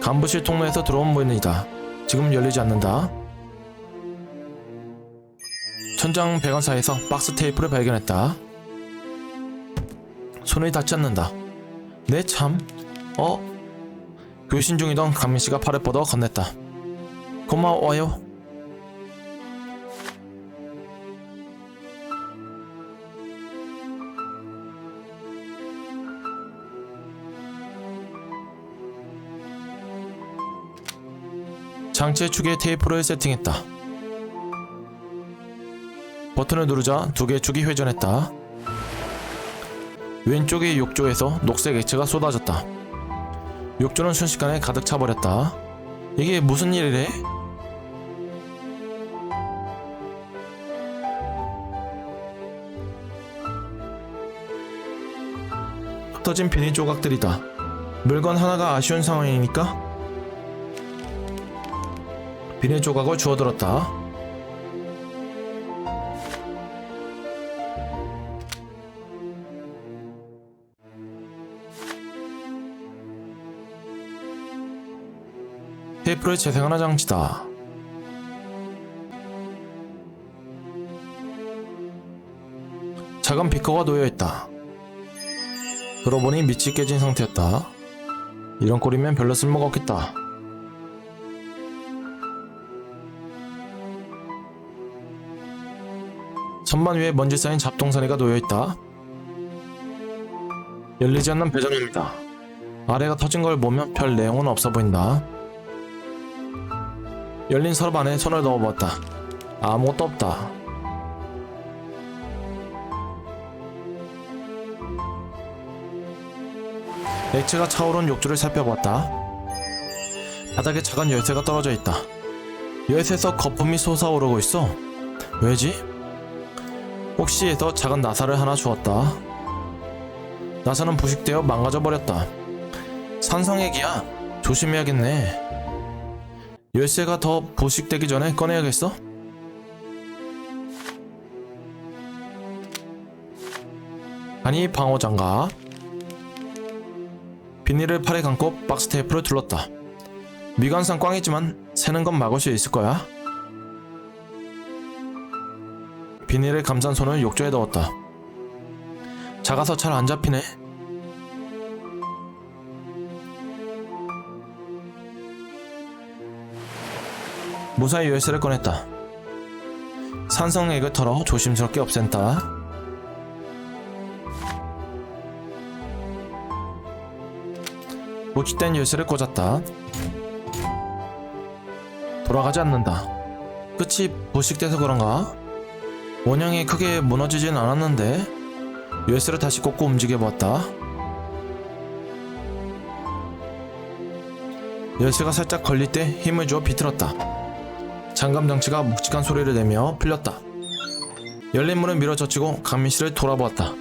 간부실 통로에서 들어온 문이다. 지금 열리지 않는다. 천장 배관 사이에서 박스 테이프를 발견했다. 손이 닿지 않는다. 네 참. 교신 중이던 강민씨가 팔을 뻗어 건넸다. 고마워요. 장치의 축에 테이프를 세팅했다. 버튼을 누르자 두 개의 축이 회전했다. 왼쪽의 욕조에서 녹색 액체가 쏟아졌다. 욕조는 순식간에 가득 차버렸다. 이게 무슨 일이래? 흩어진 비닐 조각들이다. 물건 하나가 아쉬운 상황이니까 비닐 조각을 주워들었다. 테이프를 재생하는 장치다. 작은 비커가 놓여있다. 들어보니 밑이 깨진 상태였다. 이런 꼴이면 별로 쓸모가 없겠다. 선반 위에 먼지 쌓인 잡동사니가 놓여있다. 열리지 않는 배전입니다. 아래가 터진 걸 보면 별 내용은 없어 보인다. 열린 서랍 안에 손을 넣어보았다. 아무것도 없다. 액체가 차오른 욕조를 살펴보았다. 바닥에 작은 열쇠가 떨어져 있다. 열쇠에서 거품이 솟아오르고 있어. 왜지? 혹시 해서 작은 나사를 하나 주었다. 나사는 부식되어 망가져버렸다. 산성액이야. 조심해야겠네. 열쇠가 더 부식되기 전에 꺼내야겠어? 아니, 방어장갑. 비닐을 팔에 감고 박스 테이프를 둘렀다. 미관상 꽝이지만 새는 건 막을 수 있을 거야. 비닐을 감싼 손을 욕조에 넣었다. 작아서 잘 안 잡히네. 무사히 열쇠를 꺼냈다. 산성액을 털어 조심스럽게 없앤다. 부식된 열쇠를 꽂았다. 돌아가지 않는다. 끝이 부식돼서 그런가? 원형이 크게 무너지진 않았는데. 열쇠를 다시 꽂고 움직여보았다. 열쇠가 살짝 걸릴 때 힘을 주어 비틀었다. 잠금 장치가 묵직한 소리를 내며 풀렸다. 열린 문을 밀어젖히고 강민씨를 돌아보았다.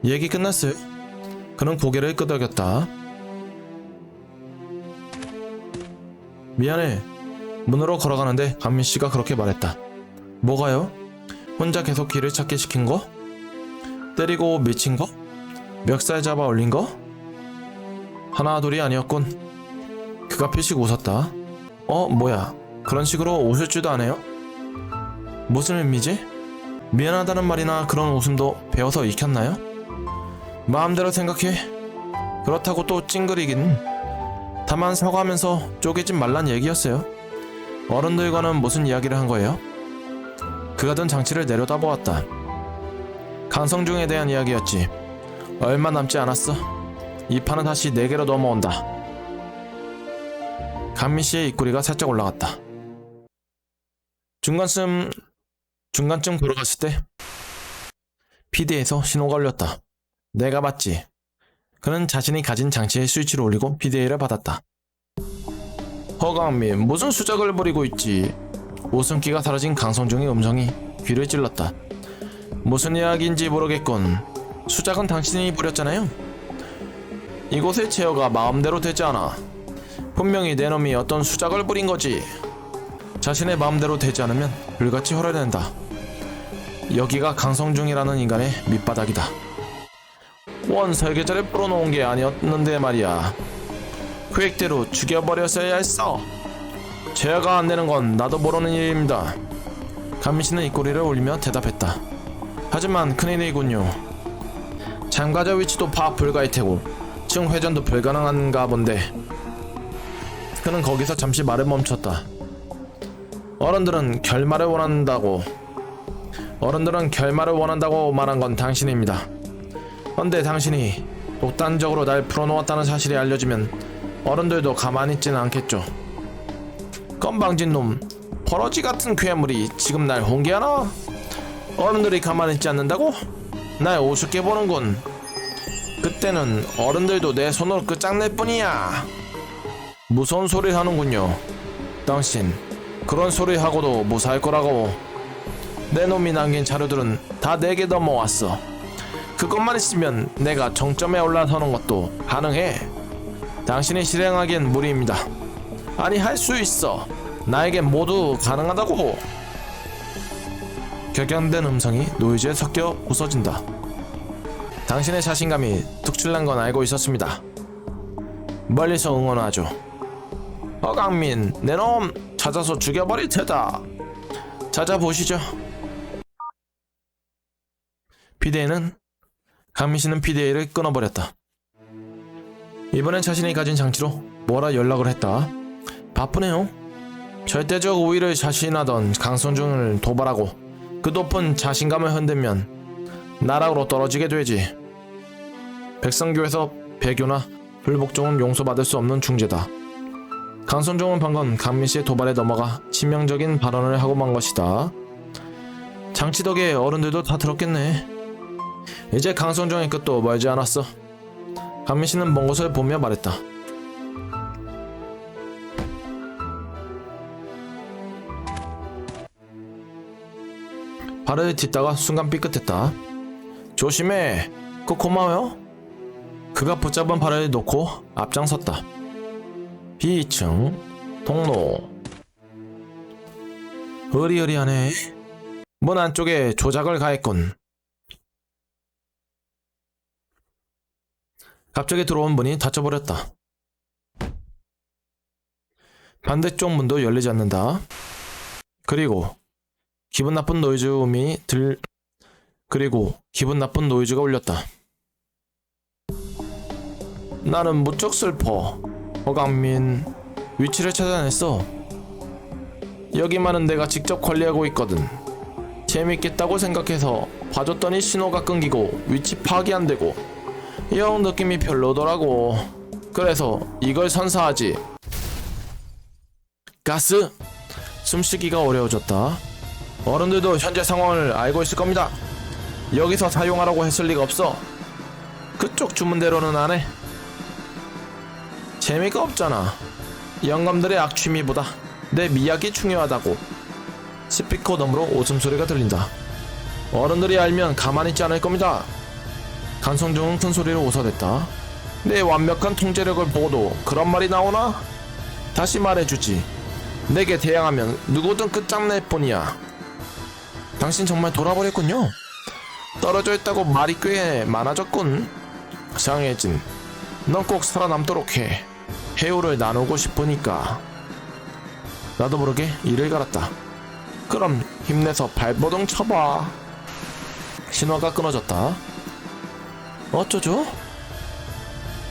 얘기 끝났어요? 그는 고개를 끄덕였다. 미안해. 문으로 걸어가는데 강민씨가 그렇게 말했다. 뭐가요? 혼자 계속 길을 찾게 시킨 거? 때리고 미친 거? 멱살 잡아 올린 거? 하나 둘이 아니었군. 그가 피식 웃었다. 뭐야, 그런 식으로 웃을 줄도 아네요? 무슨 의미지? 미안하다는 말이나 그런 웃음도 배워서 익혔나요? 마음대로 생각해. 그렇다고 또 찡그리긴. 다만 사과하면서 쪼개지 말란 얘기였어요. 어른들과는 무슨 이야기를 한 거예요? 그가 든 장치를 내려다보았다. 강성중에 대한 이야기였지. 얼마 남지 않았어. 이 판은 다시 4개로 넘어온다. 강민씨의 입꼬리가 살짝 올라갔다. 중간쯤 걸어갔을 때 PDA에서 신호가 울렸다. 내가 봤지. 그는 자신이 가진 장치에 스위치를 올리고 PDA를 받았다. 허강민, 무슨 수작을 벌이고 있지? 웃음기가 사라진 강성중의 음성이 귀를 찔렀다. 무슨 이야기인지 모르겠군. 수작은 당신이 부렸잖아요. 이곳의 제어가 마음대로 되지 않아. 분명히 내 놈이 어떤 수작을 부린 거지. 자신의 마음대로 되지 않으면 불같이 헐어낸다. 여기가 강성중이라는 인간의 밑바닥이다. 원 설계자를 풀어놓은 게 아니었는데 말이야. 계획대로 죽여버렸어야 했어. 제어가 안 되는 건 나도 모르는 일입니다. 강민씨는 입꼬리를 올리며 대답했다. 하지만 큰일이군요. 참가자 위치도 파악 불가일 테고 층 회전도 불가능한가 본데. 그는 거기서 잠시 말을 멈췄다. 어른들은 결말을 원한다고 말한 건 당신입니다. 그런데 당신이 독단적으로 날 풀어놓았다는 사실이 알려지면 어른들도 가만히 있지는 않겠죠. 건방진 놈, 버러지 같은 괴물이 지금 날 홍게하나? 어른들이 가만히 있지 않는다고? 날 우습게 보는군. 그때는 어른들도 내 손으로 끝장낼 뿐이야. 무서운 소리 하는군요. 당신 그런 소리 하고도 무사할 거라고. 내 놈이 남긴 자료들은 다 내게 넘어왔어. 그것만 있으면 내가 정점에 올라서는 것도 가능해. 당신이 실행하기엔 무리입니다. 아니, 할 수 있어. 나에겐 모두 가능하다고. 격양된 음성이 노이즈에 섞여 부서진다. 당신의 자신감이 특출난 건 알고 있었습니다. 멀리서 응원하죠. 강민, 내 놈 찾아서 죽여버릴 테다. 찾아보시죠. PDA는 강민 씨는 PDA를 끊어버렸다. 이번엔 자신이 가진 장치로 뭐라 연락을 했다. 바쁘네요. 절대적 우위를 자신하던 강선중을 도발하고 그 높은 자신감을 흔들면 나락으로 떨어지게 되지. 백성교에서 배교나 불복종은 용서받을 수 없는 중죄다. 강선종은 방금 강민씨의 도발에 넘어가 치명적인 발언을 하고 만 것이다. 장치 덕에 어른들도 다 들었겠네. 이제 강선종의 끝도 멀지 않았어. 강민씨는 먼 곳을 보며 말했다. 발을 딛다가 순간 삐끗했다. 조심해. 고마워요. 그가 붙잡은 발을 놓고 앞장섰다. B2층 통로. 으리으리하네. 문 안쪽에 조작을 가했군. 갑자기 들어온 문이 닫혀버렸다. 반대쪽 문도 열리지 않는다. 그리고 기분 나쁜 노이즈가 울렸다. 나는 무척 슬퍼. 강민, 위치를 찾아냈어. 여기만은 내가 직접 관리하고 있거든. 재밌겠다고 생각해서 봐줬더니 신호가 끊기고 위치 파악이 안 되고 영 느낌이 별로더라고. 그래서 이걸 선사하지. 가스! 숨쉬기가 어려워졌다. 어른들도 현재 상황을 알고 있을 겁니다. 여기서 사용하라고 했을 리가 없어. 그쪽 주문대로는 안 해. 재미가 없잖아. 영감들의 악취미보다 내 미학이 중요하다고. 스피커 너머로 웃음소리가 들린다. 어른들이 알면 가만히 있지 않을 겁니다. 강성중은 큰 소리로 웃어댔다. 내 완벽한 통제력을 보고도 그런 말이 나오나? 다시 말해주지. 내게 대항하면 누구든 끝장낼 뿐이야. 당신 정말 돌아버렸군요. 떨어져 있다고 말이 꽤 많아졌군. 장혜진, 넌 꼭 살아남도록 해. 해우를 나누고 싶으니까. 나도 모르게 이를 갈았다. 그럼 힘내서 발버둥 쳐봐. 신호가 끊어졌다. 어쩌죠?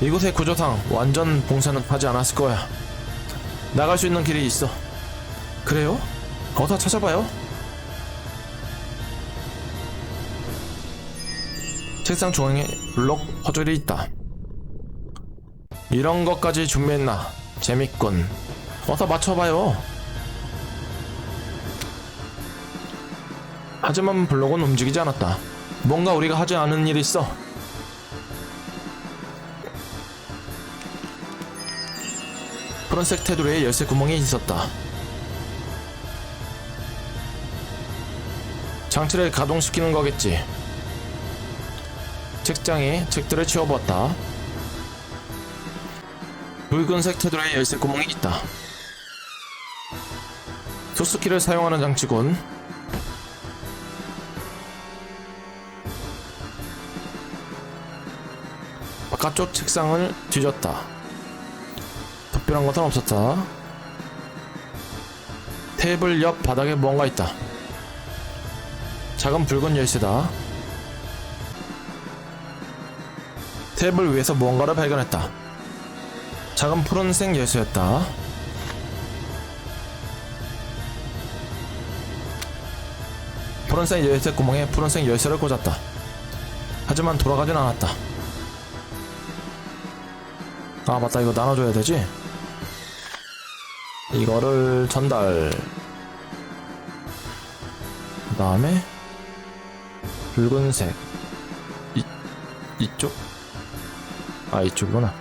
이곳의 구조상 완전 봉쇄는 하지 않았을 거야. 나갈 수 있는 길이 있어. 그래요? 어서 찾아봐요. 책상 중앙에 블록 퍼즐이 있다. 이런 것까지 준비했나? 재밌군. 어서 맞춰봐요. 하지만 블록은 움직이지 않았다. 뭔가 우리가 하지 않은 일이 있어. 푸른색 테두리에 열쇠 구멍이 있었다. 장치를 가동시키는 거겠지. 책장에 책들을 치워보았다. 붉은색 테두리에 열쇠 구멍이 있다. 소스키를 사용하는 장치군. 바깥쪽 책상을 뒤졌다. 특별한 것은 없었다. 테이블 옆 바닥에 뭔가 있다. 작은 붉은 열쇠다. 테이블 위에서 무언가를 발견했다. 작은 푸른색 열쇠였다. 푸른색 열쇠 구멍에 푸른색 열쇠를 꽂았다. 하지만 돌아가진 않았다. 아 맞다, 이거 나눠줘야 되지? 이거를 전달. 그 다음에 붉은색. 이쪽? 아, 이쪽이구나.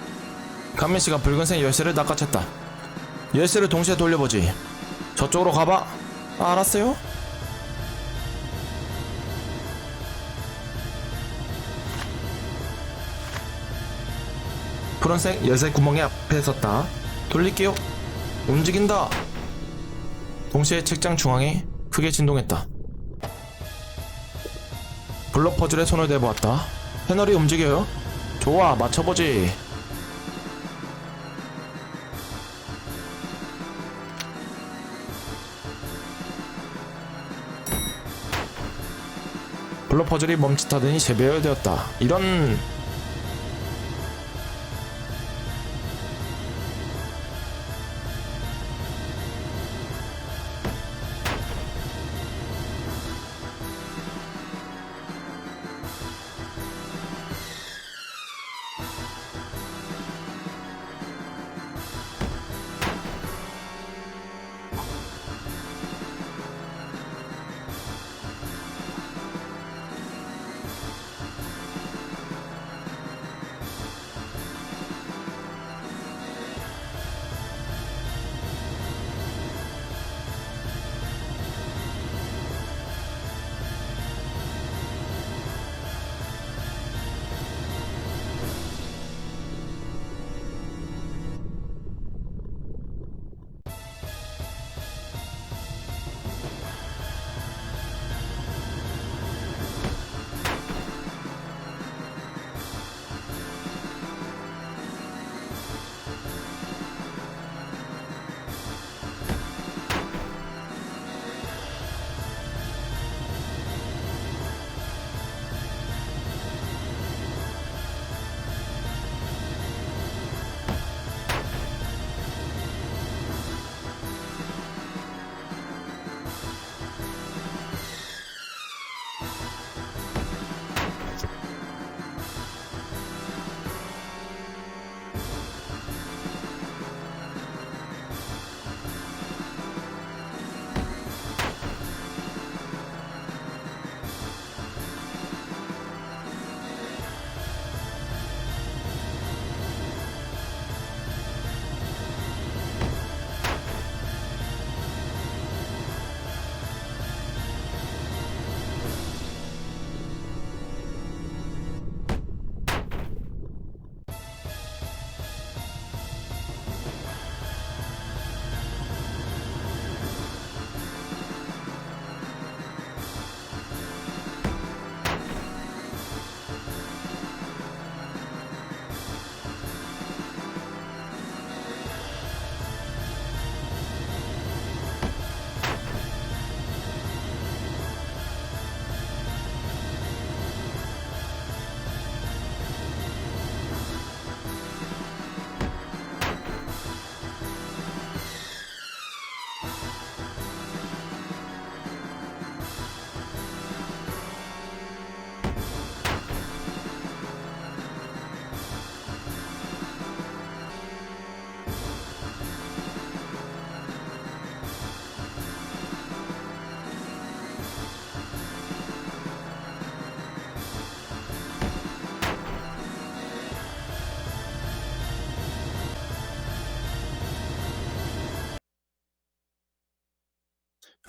간민씨가 붉은색 열쇠를 낚아챘다. 열쇠를 동시에 돌려보지. 저쪽으로 가봐. 알았어요? 푸른색 열쇠 구멍에 앞에 섰다. 돌릴게요. 움직인다. 동시에 책장 중앙에 크게 진동했다. 블럭 퍼즐에 손을 대보았다. 패널이 움직여요. 좋아, 맞춰보지. 블럭 퍼즐이 멈칫하더니 재배열되었다. 이런...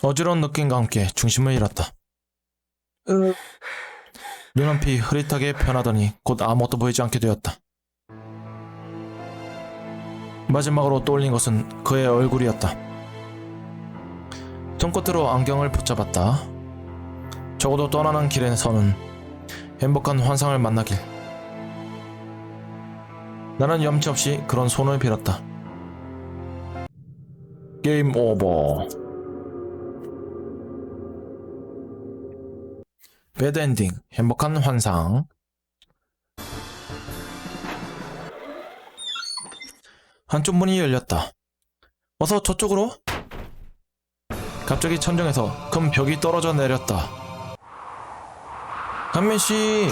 어지러운 느낌과 함께 중심을 잃었다. 눈앞이 흐릿하게 변하더니 곧 아무것도 보이지 않게 되었다. 마지막으로 떠올린 것은 그의 얼굴이었다. 손끝으로 안경을 붙잡았다. 적어도 떠나는 길에서는 행복한 환상을 만나길. 나는 염치 없이 그런 손을 빌었다. 게임 오버. 배드엔딩, 행복한 환상. 한쪽 문이 열렸다. 어서 저쪽으로. 갑자기 천정에서 큰 벽이 떨어져 내렸다. 한민씨.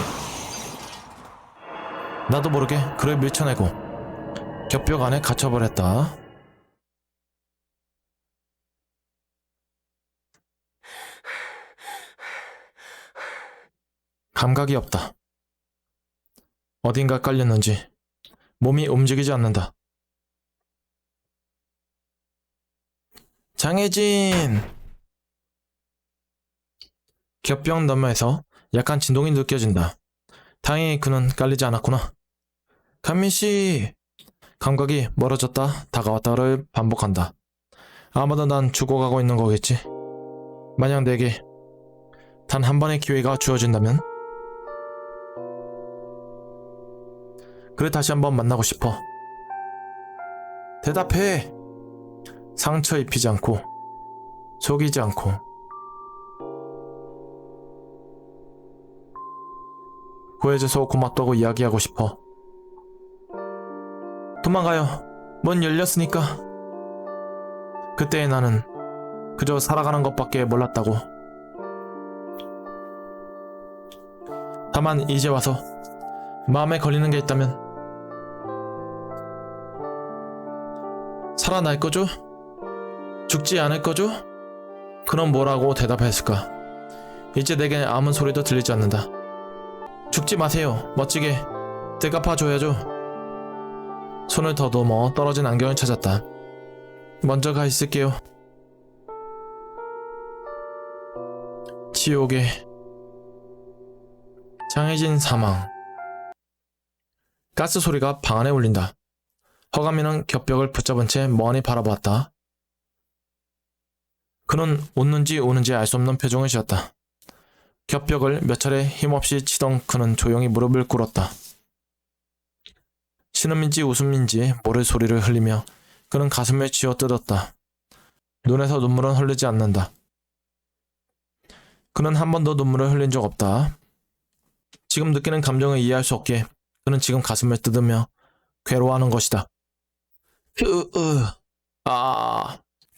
나도 모르게 그를 밀쳐내고 겹벽 안에 갇혀버렸다. 감각이 없다. 어딘가 깔렸는지 몸이 움직이지 않는다. 장혜진! 겹병 너머에서 약간 진동이 느껴진다. 다행히 그는 깔리지 않았구나. 감민씨! 감각이 멀어졌다 다가왔다를 반복한다. 아마도 난 죽어가고 있는 거겠지. 만약 내게 단 한 번의 기회가 주어진다면? 그래, 다시 한번 만나고 싶어. 대답해! 상처 입히지 않고 속이지 않고. 구해줘서 고맙다고 이야기하고 싶어. 도망가요. 문 열렸으니까. 그때의 나는 그저 살아가는 것밖에 몰랐다고. 다만 이제 와서 마음에 걸리는 게 있다면 살아날 거죠? 죽지 않을 거죠? 그럼 뭐라고 대답했을까? 이제 내게 아무 소리도 들리지 않는다. 죽지 마세요. 멋지게 되갚아줘야죠. 손을 더듬어 떨어진 안경을 찾았다. 먼저 가 있을게요. 지옥의 장혜진 사망. 가스 소리가 방 안에 울린다. 허감이는 겹벽을 붙잡은 채 멍하니 바라보았다. 그는 웃는지 우는지 알 수 없는 표정을 지었다. 겹벽을 몇 차례 힘없이 치던 그는 조용히 무릎을 꿇었다. 신음인지 웃음인지 모를 소리를 흘리며 그는 가슴을 쥐어뜯었다. 눈에서 눈물은 흐르지 않는다. 그는 한 번도 눈물을 흘린 적 없다. 지금 느끼는 감정을 이해할 수 없기에 그는 지금 가슴을 뜯으며 괴로워하는 것이다.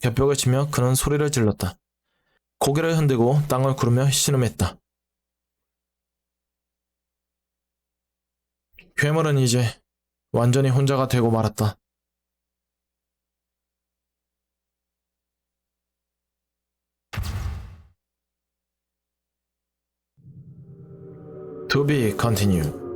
겹벽을 치며 그는 소리를 질렀다. 고개를 흔들고 땅을 구르며 신음했다. 괴물은 이제 완전히 혼자가 되고 말았다. To be continued.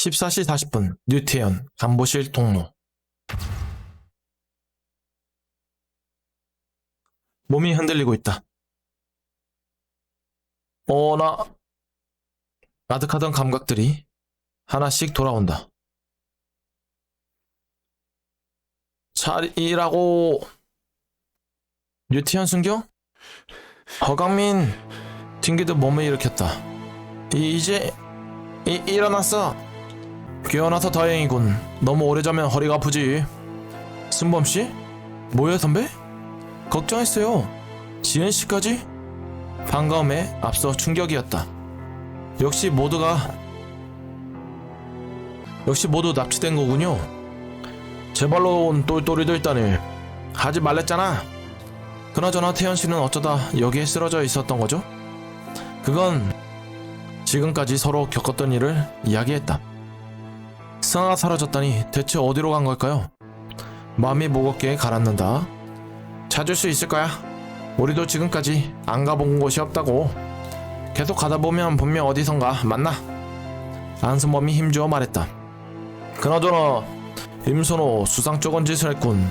(14시 40분) 뉴태현 간보실 통로. 몸이 흔들리고 있다. 아득하던 감각들이 하나씩 돌아온다. 자리라고. 뉴태현 순경? 허강민 튕기듯 몸을 일으켰다. 이제 일어났어. 깨어나서 다행이군. 너무 오래 자면 허리가 아프지. 순범씨? 뭐야 선배? 걱정했어요. 지은씨까지? 반가움에 앞서 충격이었다. 역시 모두 납치된 거군요. 제발로 온 똘똘이도 있다니. 하지 말랬잖아. 그나저나 태연씨는 어쩌다 여기에 쓰러져 있었던 거죠? 그건 지금까지 서로 겪었던 일을 이야기했다. 승아가 사라졌다니 대체 어디로 간 걸까요? 마음이 무겁게 가라앉는다. 찾을 수 있을 거야. 우리도 지금까지 안 가본 곳이 없다고. 계속 가다 보면 분명 어디선가 만나. 안승범이 힘주어 말했다. 그나저나 임선호 수상쩍은 짓을 했군.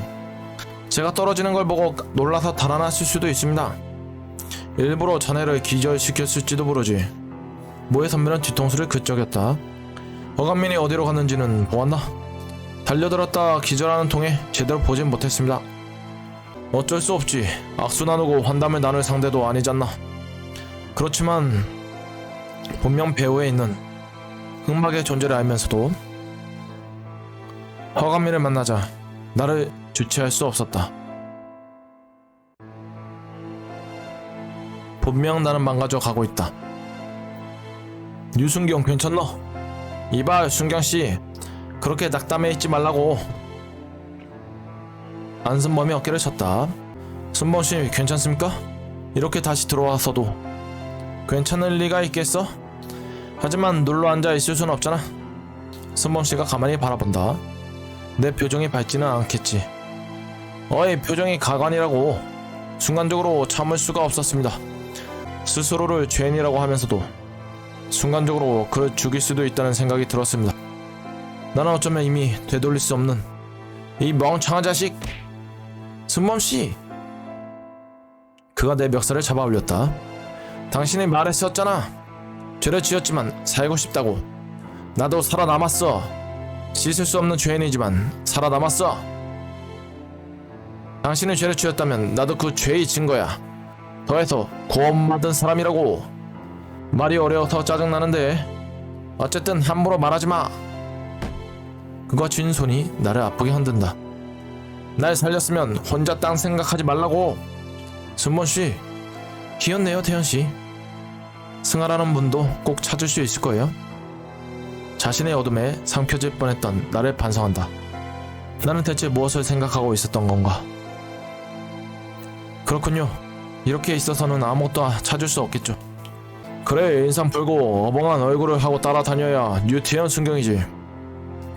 제가 떨어지는 걸 보고 놀라서 달아났을 수도 있습니다. 일부러 자네를 기절시켰을지도 모르지. 모의 선배는 뒤통수를 그적였다. 허감민이 어디로 갔는지는 보았나? 달려들었다 기절하는 통에 제대로 보진 못했습니다. 어쩔 수 없지. 악수 나누고 환담을 나눌 상대도 아니잖나. 그렇지만 본명 배후에 있는 흑막의 존재를 알면서도 허감민을 만나자 나를 주체할 수 없었다. 분명 나는 망가져 가고 있다. 유순경 괜찮나? 이봐 순경씨, 그렇게 낙담해 있지 말라고. 안순범이 어깨를 쳤다. 순범씨 괜찮습니까? 이렇게 다시 들어와서도 괜찮을 리가 있겠어? 하지만 눌러 앉아 있을 순 없잖아. 순범씨가 가만히 바라본다. 내 표정이 밝지는 않겠지. 어이, 표정이 가관이라고. 순간적으로 참을 수가 없었습니다. 스스로를 죄인이라고 하면서도 순간적으로 그를 죽일 수도 있다는 생각이 들었습니다. 나는 어쩌면 이미 되돌릴 수 없는 이 멍청한 자식! 순범씨! 그가 내 멱살을 잡아 올렸다. 당신이 말했었잖아. 죄를 지었지만 살고 싶다고. 나도 살아남았어. 씻을 수 없는 죄인이지만 살아남았어. 당신이 죄를 지었다면 나도 그 죄의 증거야. 더해서 구원받은 사람이라고. 말이 어려워서 짜증나는데 어쨌든 함부로 말하지마. 그가 쥔 손이 나를 아프게 흔든다. 날 살렸으면 혼자 땅 생각하지 말라고. 순범씨, 귀엽네요. 태연씨, 승아라는 분도 꼭 찾을 수 있을 거예요. 자신의 어둠에 삼켜질 뻔했던 나를 반성한다. 나는 대체 무엇을 생각하고 있었던 건가? 그렇군요. 이렇게 있어서는 아무것도 찾을 수 없겠죠. 그래, 인상 풀고 어벙한 얼굴을 하고 따라다녀야 뉴태연 순경이지.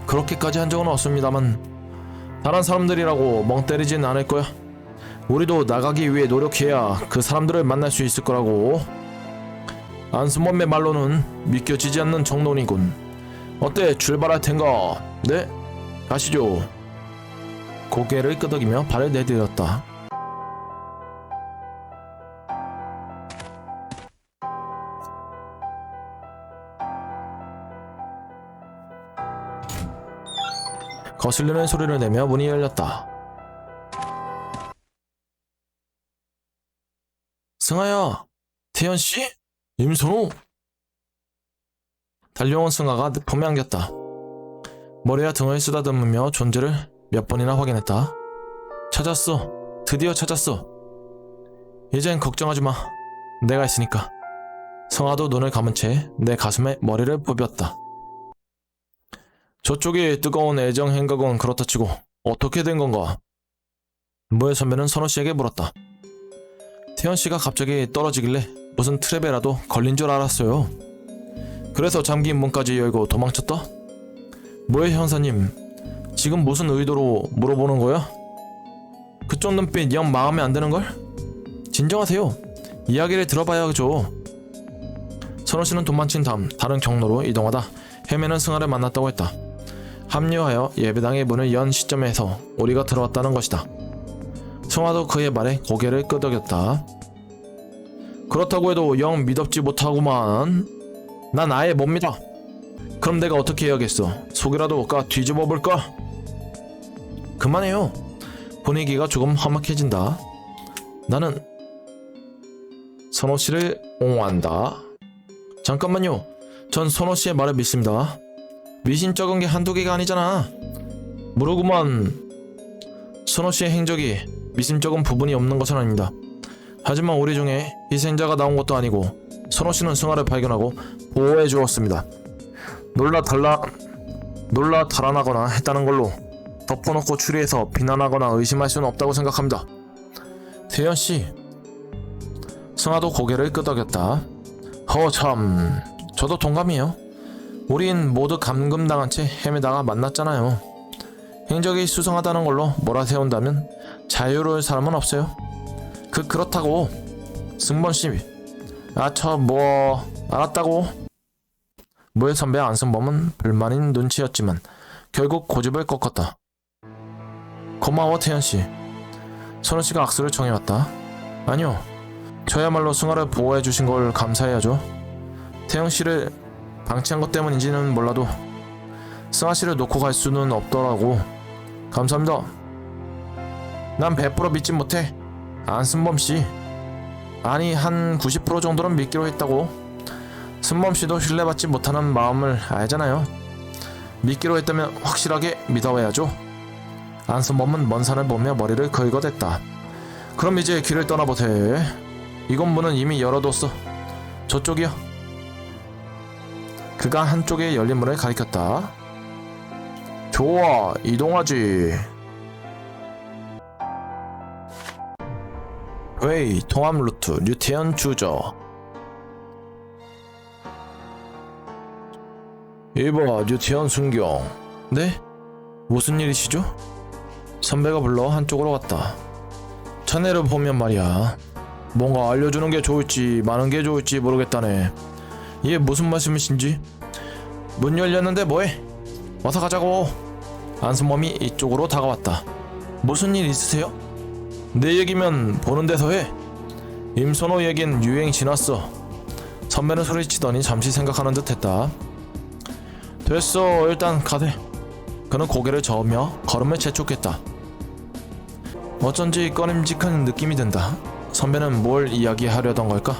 그렇게까지 한 적은 없습니다만 다른 사람들이라고 멍 때리진 않을 거야. 우리도 나가기 위해 노력해야 그 사람들을 만날 수 있을 거라고. 안순범의 말로는 믿겨지지 않는 정론이군. 어때, 출발할 텐가? 네? 가시죠. 고개를 끄덕이며 발을 내디뎠다. 거슬리는 소리를 내며 문이 열렸다. 승아야, 태연씨? 임선호? 달려온 승아가 품에 안겼다. 머리와 등을 쓰다듬으며 존재를 몇 번이나 확인했다. 찾았어. 드디어 찾았어. 이젠 걱정하지 마. 내가 있으니까. 승아도 눈을 감은 채 내 가슴에 머리를 부볐다. 저쪽이 뜨거운 애정 행각은 그렇다 치고 어떻게 된 건가? 모의 선배는 선호씨에게 물었다. 태연씨가 갑자기 떨어지길래 무슨 트랩에라도 걸린 줄 알았어요. 그래서 잠긴 문까지 열고 도망쳤다? 모의 형사님, 지금 무슨 의도로 물어보는 거야? 그쪽 눈빛 영 마음에 안 드는걸? 진정하세요. 이야기를 들어봐야죠. 선호씨는 도망친 다음 다른 경로로 이동하다 헤매는 승아를 만났다고 했다. 합류하여 예배당의 문을 연 시점에서 우리가 들어왔다는 것이다. 승아도 그의 말에 고개를 끄덕였다. 그렇다고 해도 영 믿업지 못하구만. 난 아예 못 믿어. 그럼 내가 어떻게 해야겠어? 속이라도 까 뒤집어 볼까? 그만해요. 분위기가 조금 험악해진다. 나는 선호씨를 옹호한다. 잠깐만요. 전 선호씨의 말을 믿습니다. 미신쩍은 게 한두 개가 아니잖아. 모르구만. 선호씨의 행적이 미심쩍은 부분이 없는 것은 아닙니다. 하지만 우리 중에 희생자가 나온 것도 아니고 선호씨는 승아를 발견하고 보호해 주었습니다. 놀라 달아나거나 했다는 걸로 덮어놓고 추리해서 비난하거나 의심할 수는 없다고 생각합니다. 태연씨. 승아도 고개를 끄덕였다. 허참, 저도 동감이에요. 우린 모두 감금당한 채 헤매다가 만났잖아요. 행적이 수상하다는 걸로 몰아세운다면 자유로울 사람은 없어요. 그렇다고. 승범씨. 알았다고. 모의 선배 안승범은 불만인 눈치였지만 결국 고집을 꺾었다. 고마워, 태연씨. 선우씨가 악수를 청해왔다. 아니요, 저야말로 승아를 보호해주신 걸 감사해야죠. 태영씨를 방치한 것 때문인지는 몰라도 승아씨를 놓고 갈 수는 없더라고. 감사합니다. 난 100% 믿지 못해. 안승범씨. 아니, 한 90% 정도는 믿기로 했다고. 승범씨도 신뢰받지 못하는 마음을 알잖아요. 믿기로 했다면 확실하게 믿어야죠. 안승범은 먼 산을 보며 머리를 긁어댔다. 그럼 이제 길을 떠나보세. 이건 문은 이미 열어뒀어. 저쪽이요. 그가 한쪽에 열린 문을 가리켰다. 좋아, 이동하지. 회의 통합 루트 류태현 주저. 이봐 류태현 순경. 네? 무슨 일이시죠? 선배가 불러 한쪽으로 갔다. 자네를 보면 말이야, 뭔가 알려주는 게 좋을지 많은 게 좋을지 모르겠다네. 이게 무슨 말씀이신지? 문 열렸는데 뭐해? 와서 가자고. 안승범이 이쪽으로 다가왔다. 무슨 일 있으세요? 내 얘기면 보는 데서 해. 임선호 얘긴 유행 지났어. 선배는 소리치더니 잠시 생각하는 듯 했다. 됐어, 일단 가세. 그는 고개를 저으며 걸음을 재촉했다. 어쩐지 꺼림직한 느낌이 든다. 선배는 뭘 이야기하려던 걸까?